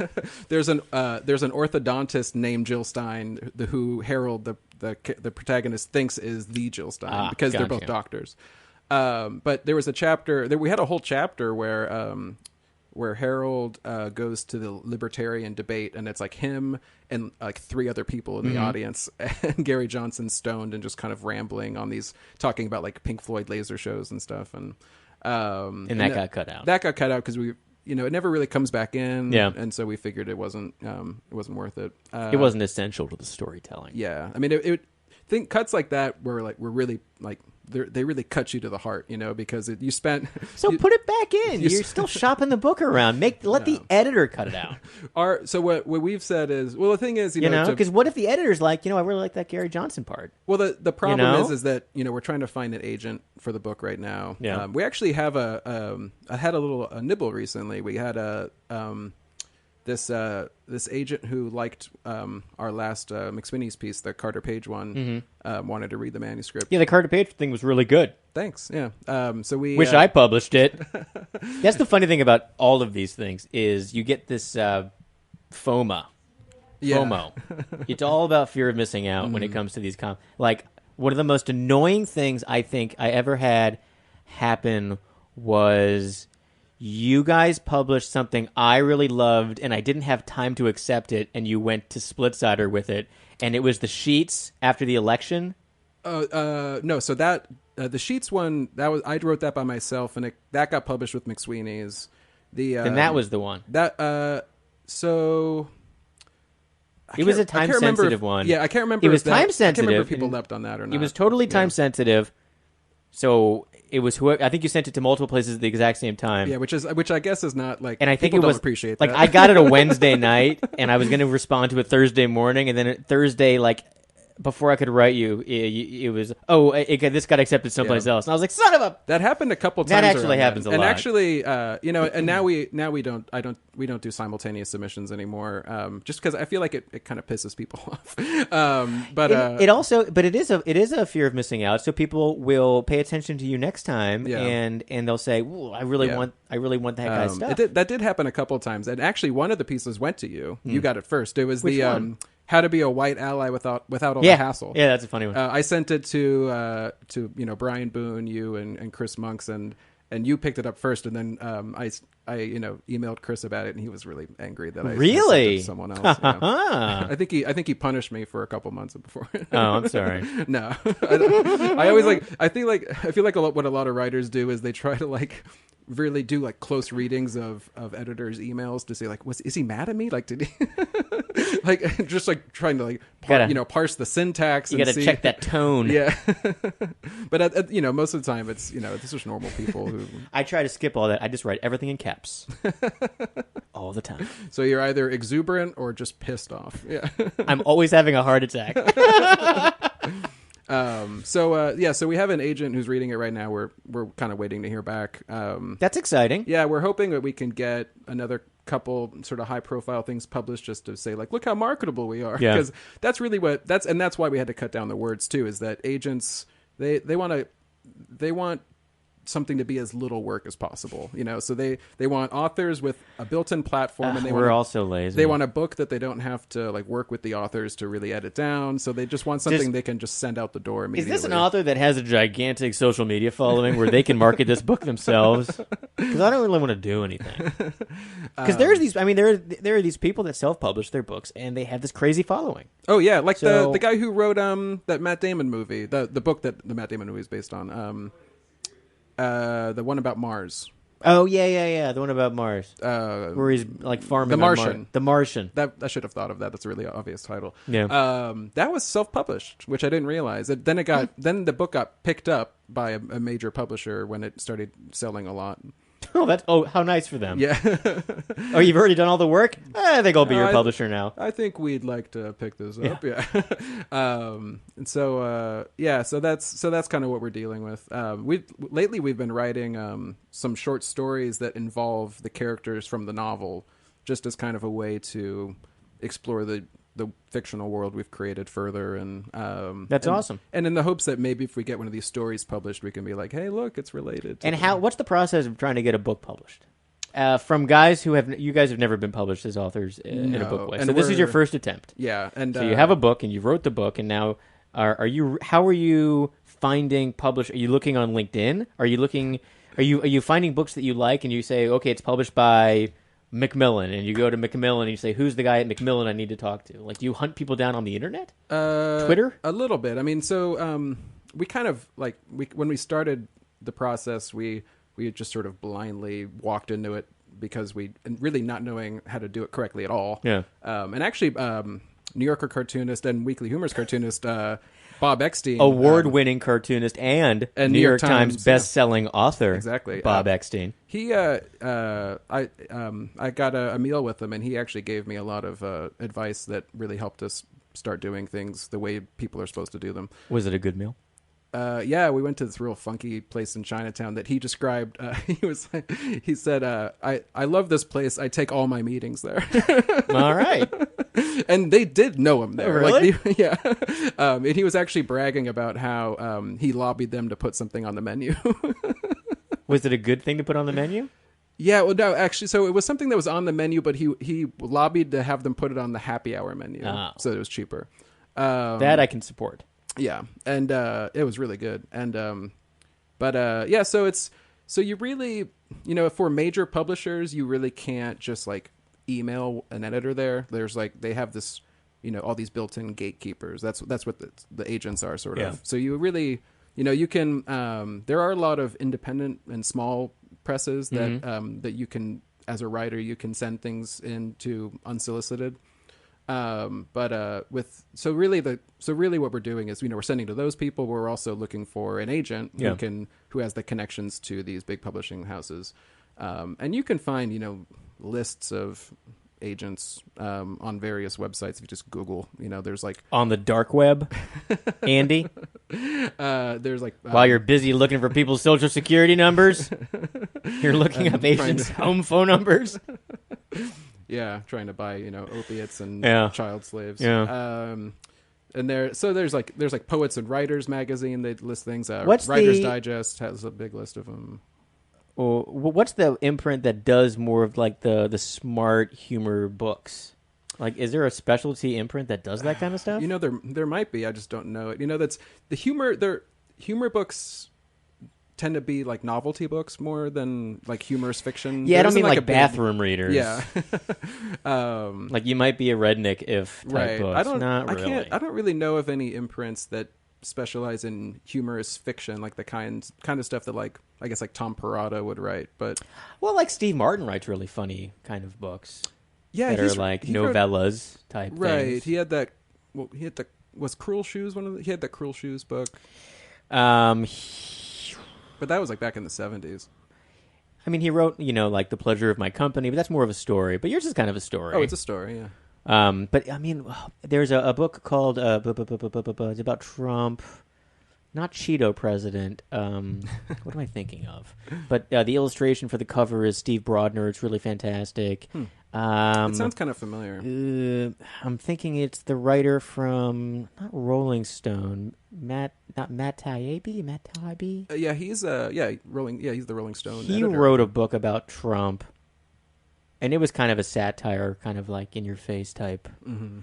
there's an orthodontist named Jill Stein who Harold the protagonist thinks is the Jill Stein because they're both doctors. But there was a chapter we had a whole chapter where Harold goes to the libertarian debate, and it's like him and like three other people in the audience, and Gary Johnson's stoned and just kind of rambling on these, talking about like Pink Floyd laser shows and stuff, and that got cut out. That got cut out because it never really comes back in. Yeah, and so we figured it wasn't worth it. It wasn't essential to the storytelling. Yeah, I mean, cuts like that were really like. They really cut you to the heart, because you spent. So put it back in. You're still shopping the book around. Let the editor cut it out. So what we've said is, well, the thing is, because what if the editor's like, I really like that Gary Johnson part. Well, the problem is that we're trying to find an agent for the book right now. Yeah. We actually have I had a nibble recently. We had this agent who liked our last McSweeney's piece, the Carter Page one, wanted to read the manuscript. Yeah, the Carter Page thing was really good. Thanks. Yeah. So we wish I published it. That's the funny thing about all of these things is you get this FOMO. It's all about fear of missing out when it comes to these like one of the most annoying things I think I ever had happen was you guys published something I really loved, and I didn't have time to accept it, and you went to Splitsider with it, and it was the Sheets after the election. No, so that the Sheets one, I wrote that by myself, and that got published with McSweeney's. And that was the one. So it was a time-sensitive one. Yeah, I can't remember. It was time-sensitive. I can't remember if people leapt on that or not. It was totally time-sensitive. So it was I think you sent it to multiple places at the exact same time. Yeah, which I guess is not like. And I think people it was don't appreciate like that. I got it a Wednesday night, and I was going to respond to it Thursday morning, and then Thursday like before I could write you, it was this got accepted someplace else, and I was like, son of a. That happened a couple times. That actually happens a lot. And actually, and now we don't do simultaneous submissions anymore, just because I feel like it kind of pisses people off. But it is a fear of missing out. So people will pay attention to you next time, and they'll say, "Ooh, I really want that guy's stuff." That did happen a couple of times, and actually, one of the pieces went to you. You got it first. It was Which one? How to be a white ally without all the hassle. Yeah, that's a funny one. I sent it to Brian Boone, you and Chris Monks, and you picked it up first, and then I emailed Chris about it, and he was really angry that I sent it to someone else. I think he punished me for a couple months before. Oh, I'm sorry. No, I always I feel like what a lot of writers do is they try to really do close readings of editors' emails to say is he mad at me? Did he just trying to parse the syntax. You got to check that tone. Yeah, but most of the time it's this is normal people who. I try to skip all that. I just write everything in caps all the time. So you're either exuberant or just pissed off. Yeah, I'm always having a heart attack. So we have an agent who's reading it right now. We're kind of waiting to hear back. That's exciting. Yeah, we're hoping that we can get another couple sort of high profile things published just to say look how marketable we are. Yeah. Because that's really that's why we had to cut down the words too, is that agents they want something to be as little work as possible, so they want authors with a built-in platform, and we're also lazy. They want a book that they don't have to work with the authors to really edit down, so they just want something they can just send out the door immediately. Is this an author that has a gigantic social media following where they can market this book themselves? Because I don't really want to do anything. Because there are these people that self-publish their books and they have this crazy following. Oh yeah, the guy who wrote that Matt Damon movie, the book that the Matt Damon movie is based on. The one about Mars. Oh yeah, the one about Mars, where he's farming. The Martian. The Martian. That I should have thought of that. That's a really obvious title. Yeah. That was self-published, which I didn't realize. Then the book got picked up by a major publisher when it started selling a lot. How nice for them. Yeah. Oh, you've already done all the work? I think I'll be your publisher now. I think we'd like to pick this up. Yeah. And so that's kind of what we're dealing with. We've been writing some short stories that involve the characters from the novel, just as kind of a way to explore the fictional world we've created further, and that's awesome. And in the hopes that maybe if we get one of these stories published, we can be like, hey, look, it's related. What's the process of trying to get a book published? From guys you guys have never been published as authors in a book way. And so this is your first attempt. Yeah, and so you have a book and you wrote the book, and now how are you finding publish? Are you looking on LinkedIn? Are you finding books that you like and you say, okay, it's published by Macmillan, and you go to Macmillan and you say, who's the guy at Macmillan I need to talk to? Do you hunt people down on the internet? Twitter? A little bit. I mean, so we kind of when we started the process, we just sort of blindly walked into it because and really not knowing how to do it correctly at all. Yeah. And actually, New Yorker cartoonist and Weekly Humor's cartoonist Bob Eckstein, award-winning cartoonist and New York Times best-selling author. Exactly, Bob Eckstein. He, I got a meal with him, and he actually gave me a lot of advice that really helped us start doing things the way people are supposed to do them. Was it a good meal? Yeah, we went to this real funky place in Chinatown that he described. He said, I love this place. I take all my meetings there. All right. And they did know him there. Oh, really? Yeah. And he was actually bragging about how he lobbied them to put something on the menu. Was it a good thing to put on the menu? Yeah, well, no, actually, so it was something that was on the menu, but he lobbied to have them put it on the happy hour menu, so that it was cheaper. That I can support. Yeah, and it was really good. And yeah, so you really, for major publishers, you really can't just email an editor there. There's they have this, all these built-in gatekeepers. That's what the agents are sort of. So you really, you can. There are a lot of independent and small presses that that you can, as a writer, you can send things into unsolicited. So really what we're doing is, we're sending to those people. We're also looking for an agent who has the connections to these big publishing houses. And you can find, lists of agents on various websites. If you just Google, there's like on the dark web, Andy. There's like while you're busy looking for people's social security numbers, you're looking up agents' home phone numbers. Yeah, trying to buy opiates and child slaves. Yeah. And there's like Poets and Writers magazine. They list things. Writers Digest has a big list of them. Well, what's the imprint that does more of like the smart humor books? Like, is there a specialty imprint that does that kind of stuff? There might be. I just don't know it. That's the humor. Their humor books tend to be like novelty books more than like humorous fiction. Yeah, I don't mean like bathroom readers. Yeah. Like you might be a redneck if type books. I don't really know of any imprints that specialize in humorous fiction, like the kind of stuff that like I guess like Tom Perrotta would write. But like Steve Martin writes really funny kind of books. Yeah, that are like novellas type right. things. He had that. Well, was Cruel Shoes one of the? He had that Cruel Shoes book. But that was like back in the 70s. I mean, he wrote, like The Pleasure of My Company, but that's more of a story. But yours is kind of a story. Oh, it's a story, yeah. But I mean, there's a book called it's about Trump, not Cheeto president. What am I thinking of? But the illustration for the cover is Steve Brodner. It's really fantastic. It sounds kind of familiar. I'm thinking it's the writer from not Rolling Stone, Matt Taibbi. Yeah, he's Rolling. Yeah, he's the Rolling Stone. He editor. wrote a book about Trump, and it was kind of a satire, kind of like in your face type. Mm-hmm.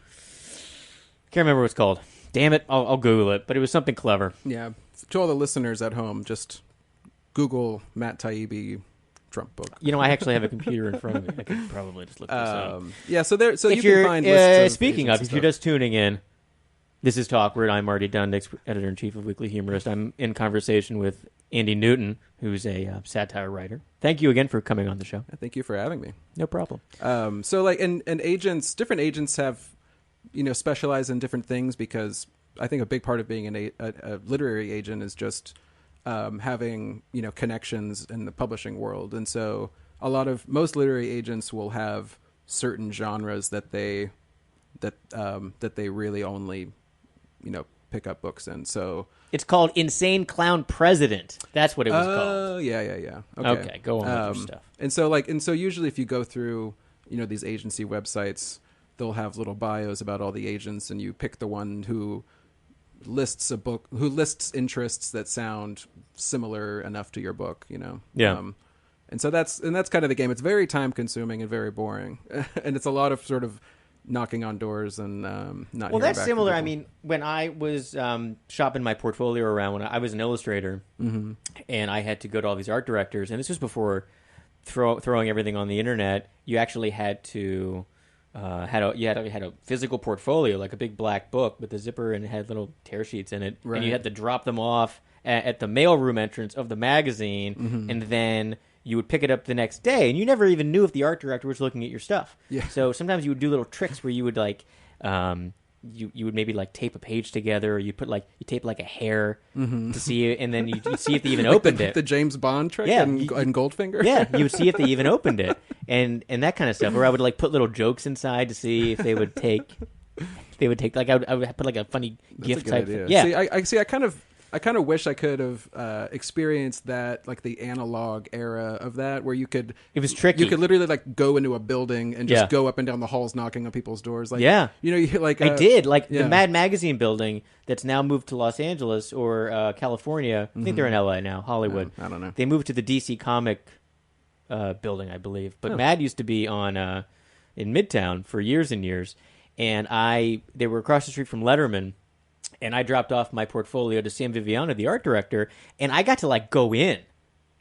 Can't remember what it's called. Damn it, I'll Google it. But it was something clever. Yeah, to all the listeners at home, just Google Matt Taibbi Trump book. I actually have a computer in front of me. I could probably just look this up. Yeah, so you can find lists of speaking of, if you're just tuning in, this is Talkward. I'm Marty Dundix, editor-in-chief of Weekly Humorist. I'm in conversation with Andy Newton, who's a satire writer. Thank you again for coming on the show. Thank you for having me. No problem. So like, and agents, different agents have, specialize in different things, because I think a big part of being a literary agent is just having connections in the publishing world. And so most literary agents will have certain genres that they really only pick up books in. So it's called Insane Clown President. That's what it was called. Oh, yeah. Okay, go on with your stuff. And so usually if you go through these agency websites, they'll have little bios about all the agents, and you pick the one who lists interests that sound similar enough to your book, Yeah. And so that's kind of the game. It's very time consuming and very boring, and it's a lot of sort of knocking on doors and not. Well, that's similar. I mean, when I was shopping my portfolio around, when I was an illustrator, mm-hmm. and I had to go to all these art directors, and this was before throwing everything on the internet. You actually had to. Had a physical portfolio, like a big black book with a zipper, and it had little tear sheets in it, right. And you had to drop them off at the mailroom entrance of the magazine, mm-hmm. and then you would pick it up the next day, and you never even knew if the art director was looking at your stuff. Yeah. So sometimes you would do little tricks where you would like you would maybe like tape a page together, or you tape like a hair mm-hmm. to see it, and then you'd see if they even like opened it. The James Bond trick in Goldfinger. Yeah, you would see if they even opened it, and that kind of stuff. Or I would like put little jokes inside to see if they would take. Like I would put like a funny GIF type. Idea. Yeah. See, I kind of wish I could have experienced that, like the analog era of that, where you could. It was tricky. You could literally like go into a building and just go up and down the halls knocking on people's doors. Like, you like. I did the Mad Magazine building that's now moved to Los Angeles or California. I think they're in LA now, Hollywood. I don't know. They moved to the DC Comic building, I believe. But Mad used to be on in Midtown for years and years, and they were across the street from Letterman. And I dropped off my portfolio to Sam Viviano, the art director, and I got to like go in.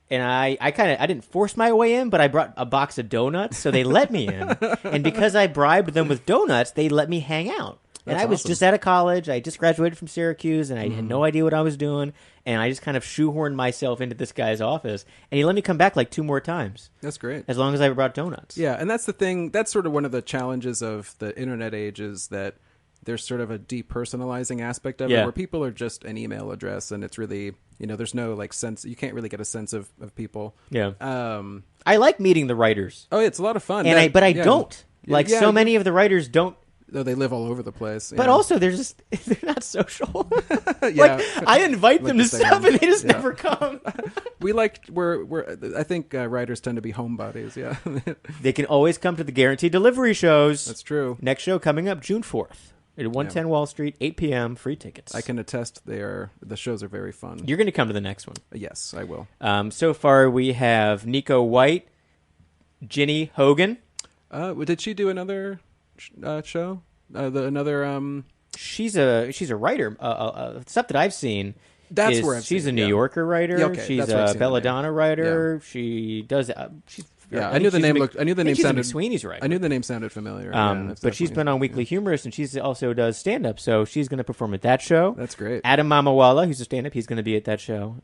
And I didn't force my way in, but I brought a box of donuts, so they let me in. And because I bribed them with donuts, they let me hang out. And I was just out of college. I just graduated from Syracuse, and I had no idea what I was doing. And I just kind of shoehorned myself into this guy's office. And he let me come back like 2 more times. That's great. As long as I brought donuts. Yeah, and that's the thing. That's sort of one of the challenges of the internet age, is that there's sort of a depersonalizing aspect of it, where people are just an email address, and it's really, there's no like sense. You can't really get a sense of people. Yeah. I like meeting the writers. Oh, it's a lot of fun. And I don't. Like so many of the writers don't. No, they live all over the place. But also, they're not social. Yeah. Like I invite them to stuff, and they just never come. I think writers tend to be homebodies. Yeah. They can always come to the guaranteed delivery shows. That's true. Next show coming up June 4th at 110 Wall Street, 8 p.m. Free tickets. I can attest the shows are very fun. You're going to come to the next one. Yes, I will. So far, we have Nico White, Ginny Hogan. Did she do another show? She's a writer. Stuff that I've seen. That's where she's a New Yorker writer. Yeah, okay. She's a Belladonna writer. Yeah. She does. I knew the name. I knew the name sounded. McSweeney's writer. I knew the name sounded familiar. But she's been on Weekly Humorist, and she's also does stand up. So she's going to perform at that show. That's great. Adam Mamawala, who's a stand up, he's going to be at that show.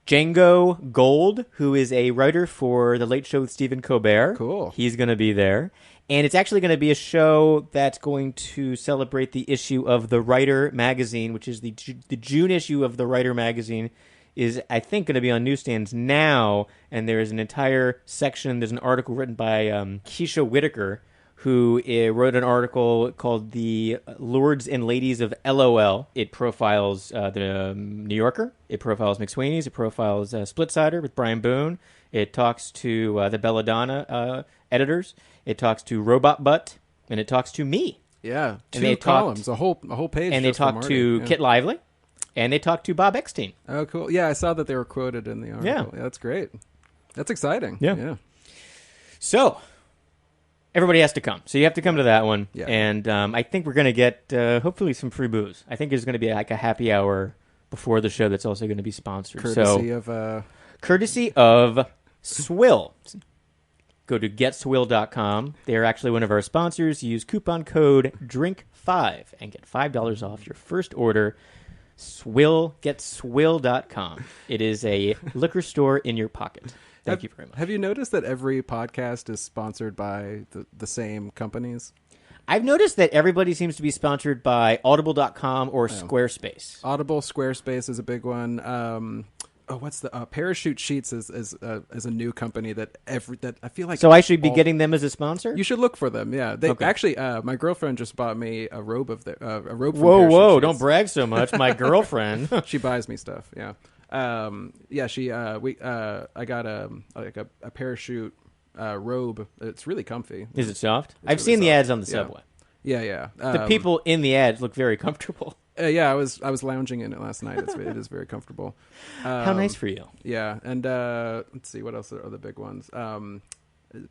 Django Gold, who is a writer for The Late Show with Stephen Colbert. Cool. He's going to be there. And it's actually going to be a show that's going to celebrate the issue of The Writer magazine, which is the June issue of The Writer magazine is, I think, going to be on newsstands now. And there is an entire section, there's an article written by Keisha Whitaker, who wrote an article called The Lords and Ladies of LOL. It profiles the New Yorker. It profiles McSweeney's. It profiles Splitsider with Brian Boone. It talks to the Belladonna editors. It talks to Robot Butt, and it talks to me. Yeah, two columns, a whole page. And they talk to Kit Lively, and they talk to Bob Eckstein. Oh, cool! Yeah, I saw that they were quoted in the article. Yeah, that's great. That's exciting. Yeah. So everybody has to come. So you have to come to that one. Yeah. And I think we're going to get hopefully some free booze. I think there's going to be like a happy hour before the show that's also going to be sponsored. Courtesy of Swill. Go to getswill.com. They are actually one of our sponsors. Use coupon code DRINK5 and get $5 off your first order. Getswill.com. It is a liquor store in your pocket. Thank you very much. Have you noticed that every podcast is sponsored by the same companies? I've noticed that everybody seems to be sponsored by Audible.com or Squarespace. Audible, Squarespace is a big one. What's the Parachute Sheets is a new company that I feel like. So I should be getting them as a sponsor? You should look for them. Yeah, actually, my girlfriend just bought me a robe of a robe. From Whoa! Don't brag so much. My girlfriend. She buys me stuff. Yeah. I got a parachute robe. It's really comfy. Is it soft? I've seen the ads on the subway. Yeah. The people in the ads look very comfortable. Yeah, I was lounging in it last night. It is very comfortable. How nice for you. Yeah, and let's see, what else are the big ones?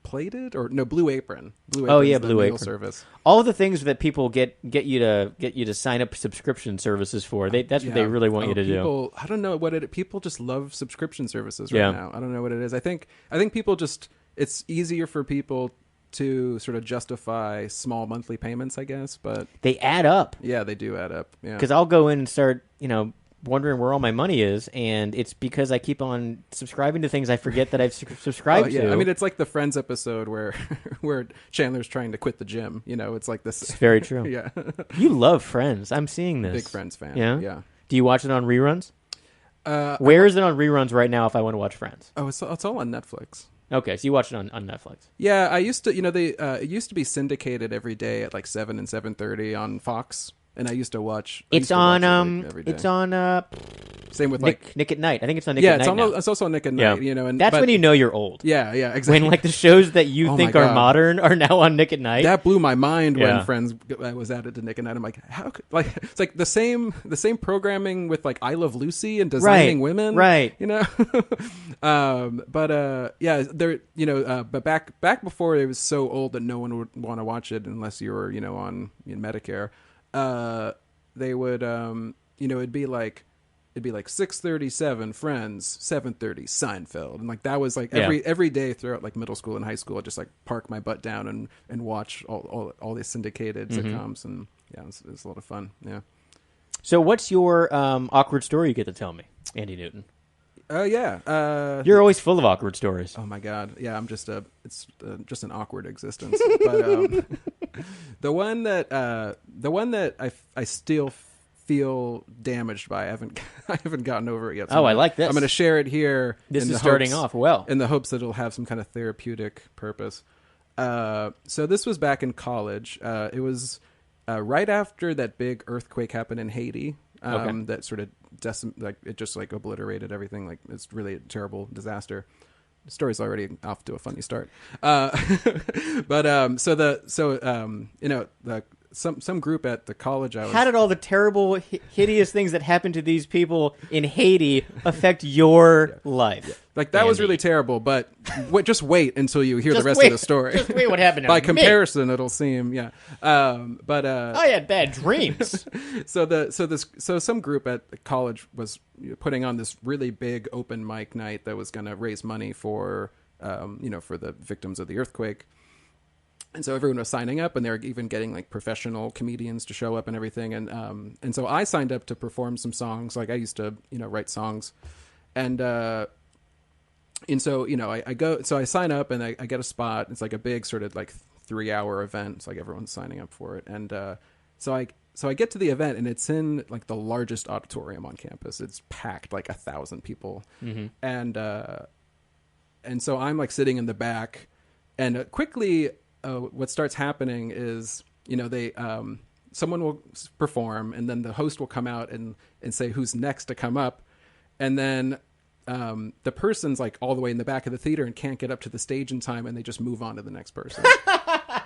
Plated or no? Blue Apron. Blue Apron service. All of the things that people get you to sign up subscription services for. That's what they really want you to do. I don't know what people just love subscription services right now. I don't know what it is. I think people just, it's easier for people to sort of justify small monthly payments, I guess, but they add up. Yeah, they do add up. Yeah, because I'll go in and start, wondering where all my money is, and it's because I keep on subscribing to things I forget that I've subscribed to. I mean, it's like the Friends episode where Chandler's trying to quit the gym. It's like this. It's very true. Yeah, you love Friends. I'm seeing this. Big Friends fan. Yeah. Do you watch it on reruns? Where is it on reruns right now? If I want to watch Friends, it's all on Netflix. Okay, so you watch it on Netflix. Yeah, I used to. It used to be syndicated every day at like 7 and 7:30 on Fox, and I used to watch. It's on. Every day. It's on. Same with Nick at Night. I think it's on Nick at Night. Yeah, it's also on Nick at Night. Yeah. That's when you know you're old. Yeah, exactly. When like the shows that you think are modern are now on Nick at Night. That blew my mind when Friends was added to Nick at Night. I'm like, how? It's like the same programming with like I Love Lucy and Designing Women, right? But back before it was so old that no one would want to watch it unless you were on Medicare. They would it'd be like 6:37 Friends, 7:30 Seinfeld, and like that was like every day throughout like middle school and high school. I'd just like park my butt down and watch all these syndicated sitcoms, and it was a lot of fun. Yeah. So what's your awkward story you get to tell me, Andy Newton? You're always full of awkward stories. Oh my God. Yeah, I'm just just an awkward existence. But the one that I still feel damaged by, I haven't gotten over it yet. So I like this. I'm going to share it here. This is starting off well. In the hopes that it'll have some kind of therapeutic purpose. So this was back in college. It was right after that big earthquake happened in Haiti. That sort of it just like obliterated everything. Like it's really a terrible disaster. The story's already off to a funny start. Some group at the college I was... How did all the terrible, hideous things that happened to these people in Haiti affect your life? Yeah. Like, that was really terrible, but just wait until you hear the rest of the story. Just wait what happened to By comparison, it'll seem, I had bad dreams. So some group at the college was putting on this really big open mic night that was going to raise money for the victims of the earthquake. And so everyone was signing up, and they were even getting like professional comedians to show up and everything. And so I signed up to perform some songs. Like I used to, write songs, and so I sign up and I get a spot. It's like a big sort of like 3-hour event. It's like everyone's signing up for it, and so I get to the event, and it's in like the largest auditorium on campus. It's packed, like 1,000 people, and so I'm like sitting in the back, and quickly. What starts happening is, someone will perform, and then the host will come out and say who's next to come up. And then the person's like all the way in the back of the theater and can't get up to the stage in time, and they just move on to the next person.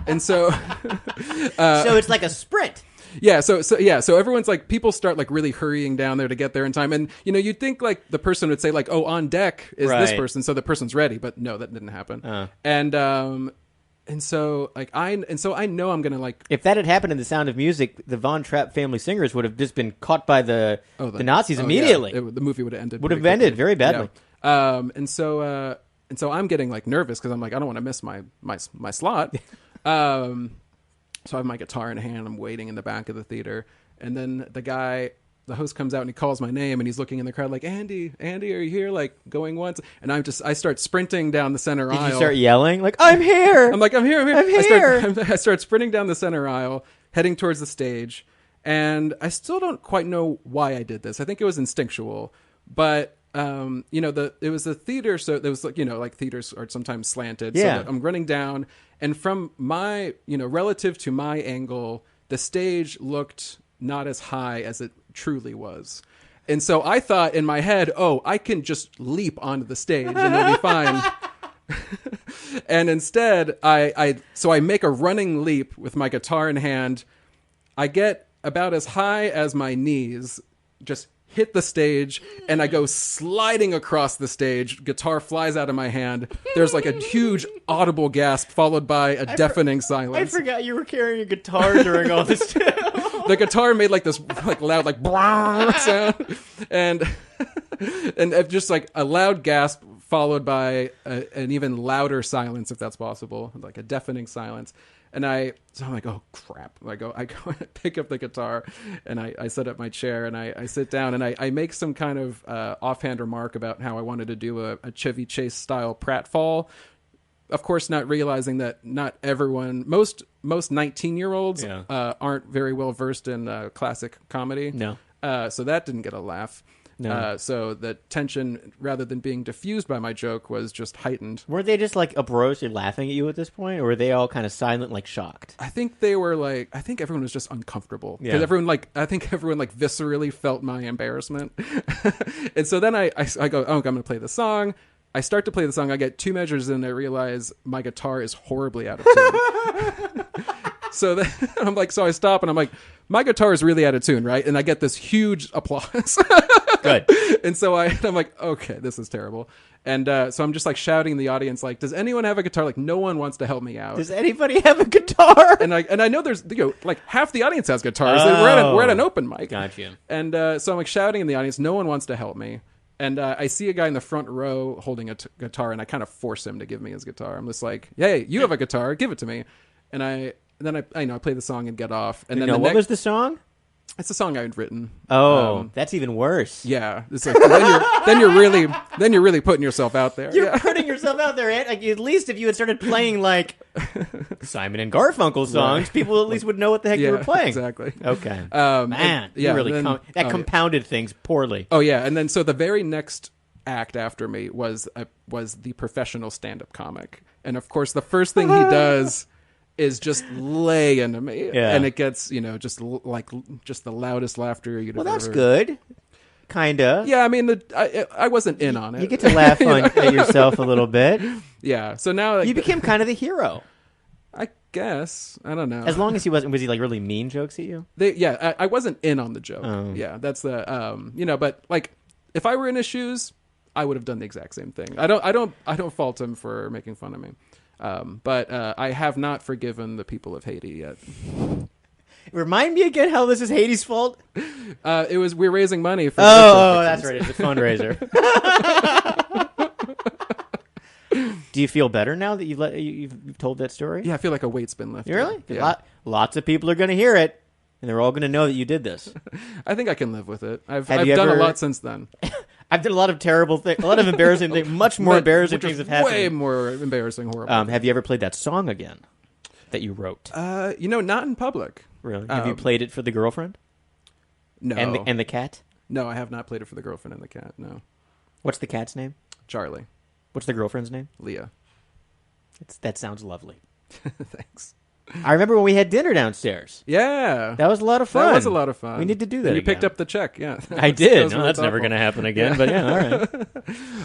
And so... so it's like a sprint. Yeah, so everyone's like, people start like really hurrying down there to get there in time, and you'd think like the person would say like, oh, on deck is this person, so the person's ready, but no, that didn't happen. And so I know I'm gonna like. If that had happened in The Sound of Music, the Von Trapp family singers would have just been caught by the Nazis immediately. Yeah. The movie would have ended. Would have ended very badly. Yeah. And so I'm getting like nervous because I'm like, I don't want to miss my slot. So I have my guitar in hand. I'm waiting in the back of the theater, and then the host comes out and he calls my name, and he's looking in the crowd like, Andy, are you here? Like, going once? And I start sprinting down the center aisle. Did you start yelling? Like, I'm here! I'm like, I'm here! I'm here! I start sprinting down the center aisle, heading towards the stage, and I still don't quite know why I did this. I think it was instinctual, but, it was a theater, so there was like, like theaters are sometimes slanted, so that I'm running down, and from my, relative to my angle, the stage looked not as high as it truly was. And so I thought in my head, I can just leap onto the stage and it'll be fine. And instead I make a running leap with my guitar in hand. I get about as high as my knees, just hit the stage, and I go sliding across the stage. Guitar flies out of my hand. There's like a huge audible gasp followed by a deafening silence. I forgot you were carrying a guitar during all this too. The guitar made like this like loud like sound, and just like a loud gasp followed by an even louder silence, if that's possible, like a deafening silence. And I'm like, oh crap! I go and pick up the guitar, and I set up my chair, and I sit down, and I make some kind of offhand remark about how I wanted to do a Chevy Chase style pratfall. Of course, not realizing that not everyone, most 19-year-olds aren't very well versed in classic comedy. No, so that didn't get a laugh. No. So the tension, rather than being diffused by my joke, was just heightened. Were they just like uproariously laughing at you at this point, or were they all kind of silent, like shocked? I think they were like, I think everyone was just uncomfortable. Because I think everyone like viscerally felt my embarrassment. And so then I go, I'm going to play the song. I start to play the song. I get 2 measures in, I realize my guitar is horribly out of tune. So then I'm like, so I stop and I'm like, my guitar is really out of tune, right? And I get this huge applause. Good. And so I'm like, okay, this is terrible. And so I'm just like shouting in the audience, like, does anyone have a guitar? Like, no one wants to help me out. Does anybody have a guitar? And I know there's, like half the audience has guitars. Oh. We're at an open mic. Gotcha. And so I'm like shouting in the audience, no one wants to help me. And I see a guy in the front row holding a guitar, and I kind of force him to give me his guitar. I'm just like, hey, you have a guitar, give it to me. And I play the song and get off. And then what was the song? It's a song I had written. Oh, that's even worse. Yeah, it's like then you're really putting yourself out there. You're putting yourself out there. Like, at least if you had started playing like Simon and Garfunkel songs, people at least would know what the heck you were playing. Exactly. Okay. Man, you really that compounded things poorly. Oh yeah, and then so the very next act after me was the professional stand-up comic. And of course, the first thing he does is just lay into me. Yeah. And it gets, just the loudest laughter you'd well, ever. That's good. Kinda. Yeah, I mean, I wasn't in on it. You get to laugh at yourself a little bit. Yeah, so now... you became kind of the hero. I guess. I don't know. As long as he wasn't... Was he like really mean jokes at you? I wasn't in on the joke. Oh. Yeah, that's the... but like, if I were in his shoes, I would have done the exact same thing. I don't fault him for making fun of me. But I have not forgiven the people of Haiti yet. Remind me again how this is Haiti's fault? We're raising money for... that's right. It's a fundraiser. Do you feel better now that you've told that story? Yeah, I feel like a weight's been lifted. Really? Yeah. Lots of people are going to hear it, and they're all going to know that you did this. I think I can live with it. I've you done ever... a lot since then. I've done a lot of terrible things, a lot of embarrassing things, much more embarrassing things have happened. Way more embarrassing, horrible. Have you ever played that song again that you wrote? Not in public. Really? Have you played it for the girlfriend? No. And the cat? No, I have not played it for the girlfriend and the cat, no. What's the cat's name? Charlie. What's the girlfriend's name? Leah. That sounds lovely. Thanks. I remember when we had dinner downstairs. Yeah. That was a lot of fun. That was a lot of fun. We need to do that and you again. picked up the check, yeah. I did. No, that's never going to happen again, but yeah,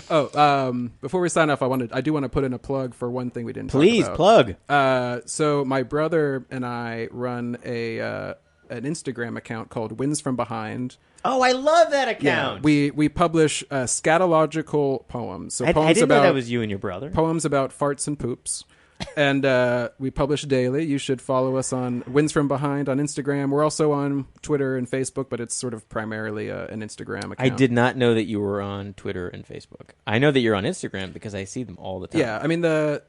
all right. Before we sign off, I do want to put in a plug for one thing we didn't Please, talk about. plug. So my brother and I run an Instagram account called Wins From Behind. Oh, I love that account. Yeah, we publish scatological poems. So poems I didn't about know that was you and your brother. Poems about farts and poops. And we publish daily. You should follow us on Wins From Behind on Instagram. We're also on Twitter and Facebook, but it's sort of primarily an Instagram account. I did not know that you were on Twitter and Facebook. I know that you're on Instagram because I see them all the time. Yeah, I mean, the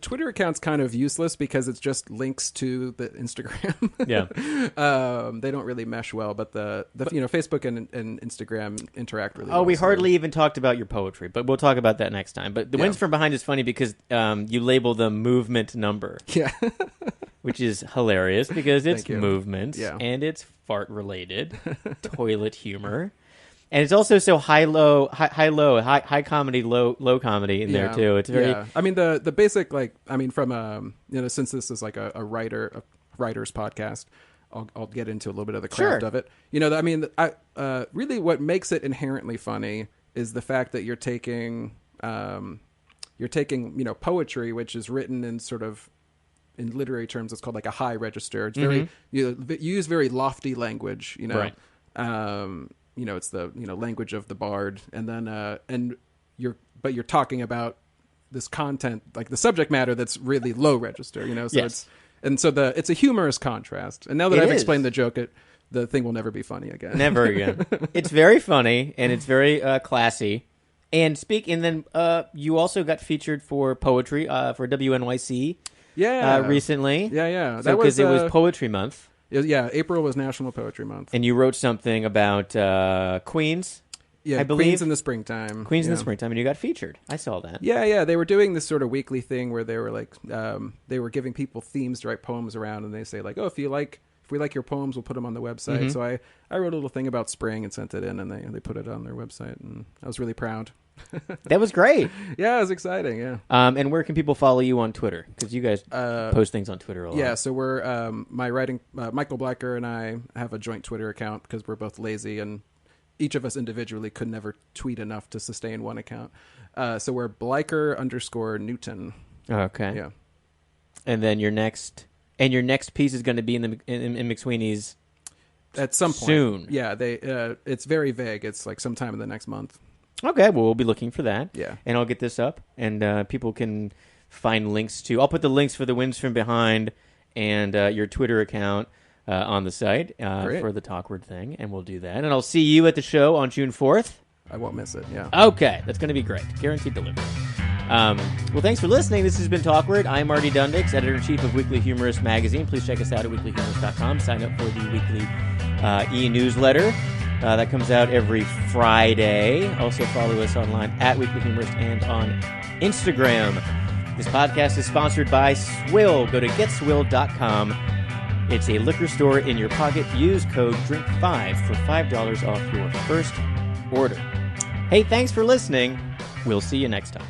Twitter account's kind of useless because it's just links to the Instagram. Yeah. They don't really mesh well, but Facebook and Instagram interact really well. Oh, we hardly even talked about your poetry, but we'll talk about that next time. But the Wins From Behind is funny because you label them movement number. Yeah. Which is hilarious because it's movement and it's fart related, toilet humor. And it's also so high comedy, low comedy in there too. It's very I mean the basic from since this is like a writer's podcast, I'll get into a little bit of the craft of it. Really what makes it inherently funny is the fact that you're taking poetry, which is written in sort of, in literary terms, it's called like a high register. It's very, you use very lofty language, Right. It's the, language of the bard. And then, you're talking about this content, like the subject matter that's really low register, so it's a humorous contrast. And now that I've explained the joke, the thing will never be funny again. Never again. It's very funny and it's very classy. And then you also got featured for poetry for WNYC. Recently. Yeah. That was because it was Poetry Month. April was National Poetry Month. And you wrote something about Queens. Yeah, I believe. Queens in the Springtime. Queens in the Springtime, and you got featured. I saw that. Yeah. They were doing this sort of weekly thing where they were like, they were giving people themes to write poems around, and they say like, oh, if we like your poems, we'll put them on the website. Mm-hmm. So I wrote a little thing about spring and sent it in, and they put it on their website, and I was really proud. That was great. Yeah, it was exciting. Yeah. And where can people follow you on Twitter? Because you guys post things on Twitter a lot. Yeah. So we're Michael Blacker and I have a joint Twitter account because we're both lazy and each of us individually could never tweet enough to sustain one account. So we're Bliker_Newton. Okay. Yeah. And then your next piece is going to be in McSweeney's at some point soon. Yeah. It's very vague. It's like sometime in the next month. Okay, well, we'll be looking for that. Yeah. And I'll get this up, and people can find links to... I'll put the links for the Wins From Behind and your Twitter account on the site for the Talkward thing, and we'll do that. And I'll see you at the show on June 4th. I won't miss it, yeah. Okay, that's going to be great. Guaranteed delivery. Well, thanks for listening. This has been Talkward. I'm Marty Dundix, Editor-in-Chief of Weekly Humorist Magazine. Please check us out at weeklyhumorist.com. Sign up for the weekly e-newsletter. That comes out every Friday. Also follow us online at Weekly Humorist and on Instagram. This podcast is sponsored by Swill. Go to getswill.com. It's a liquor store in your pocket. Use code DRINK5 for $5 off your first order. Hey, thanks for listening. We'll see you next time.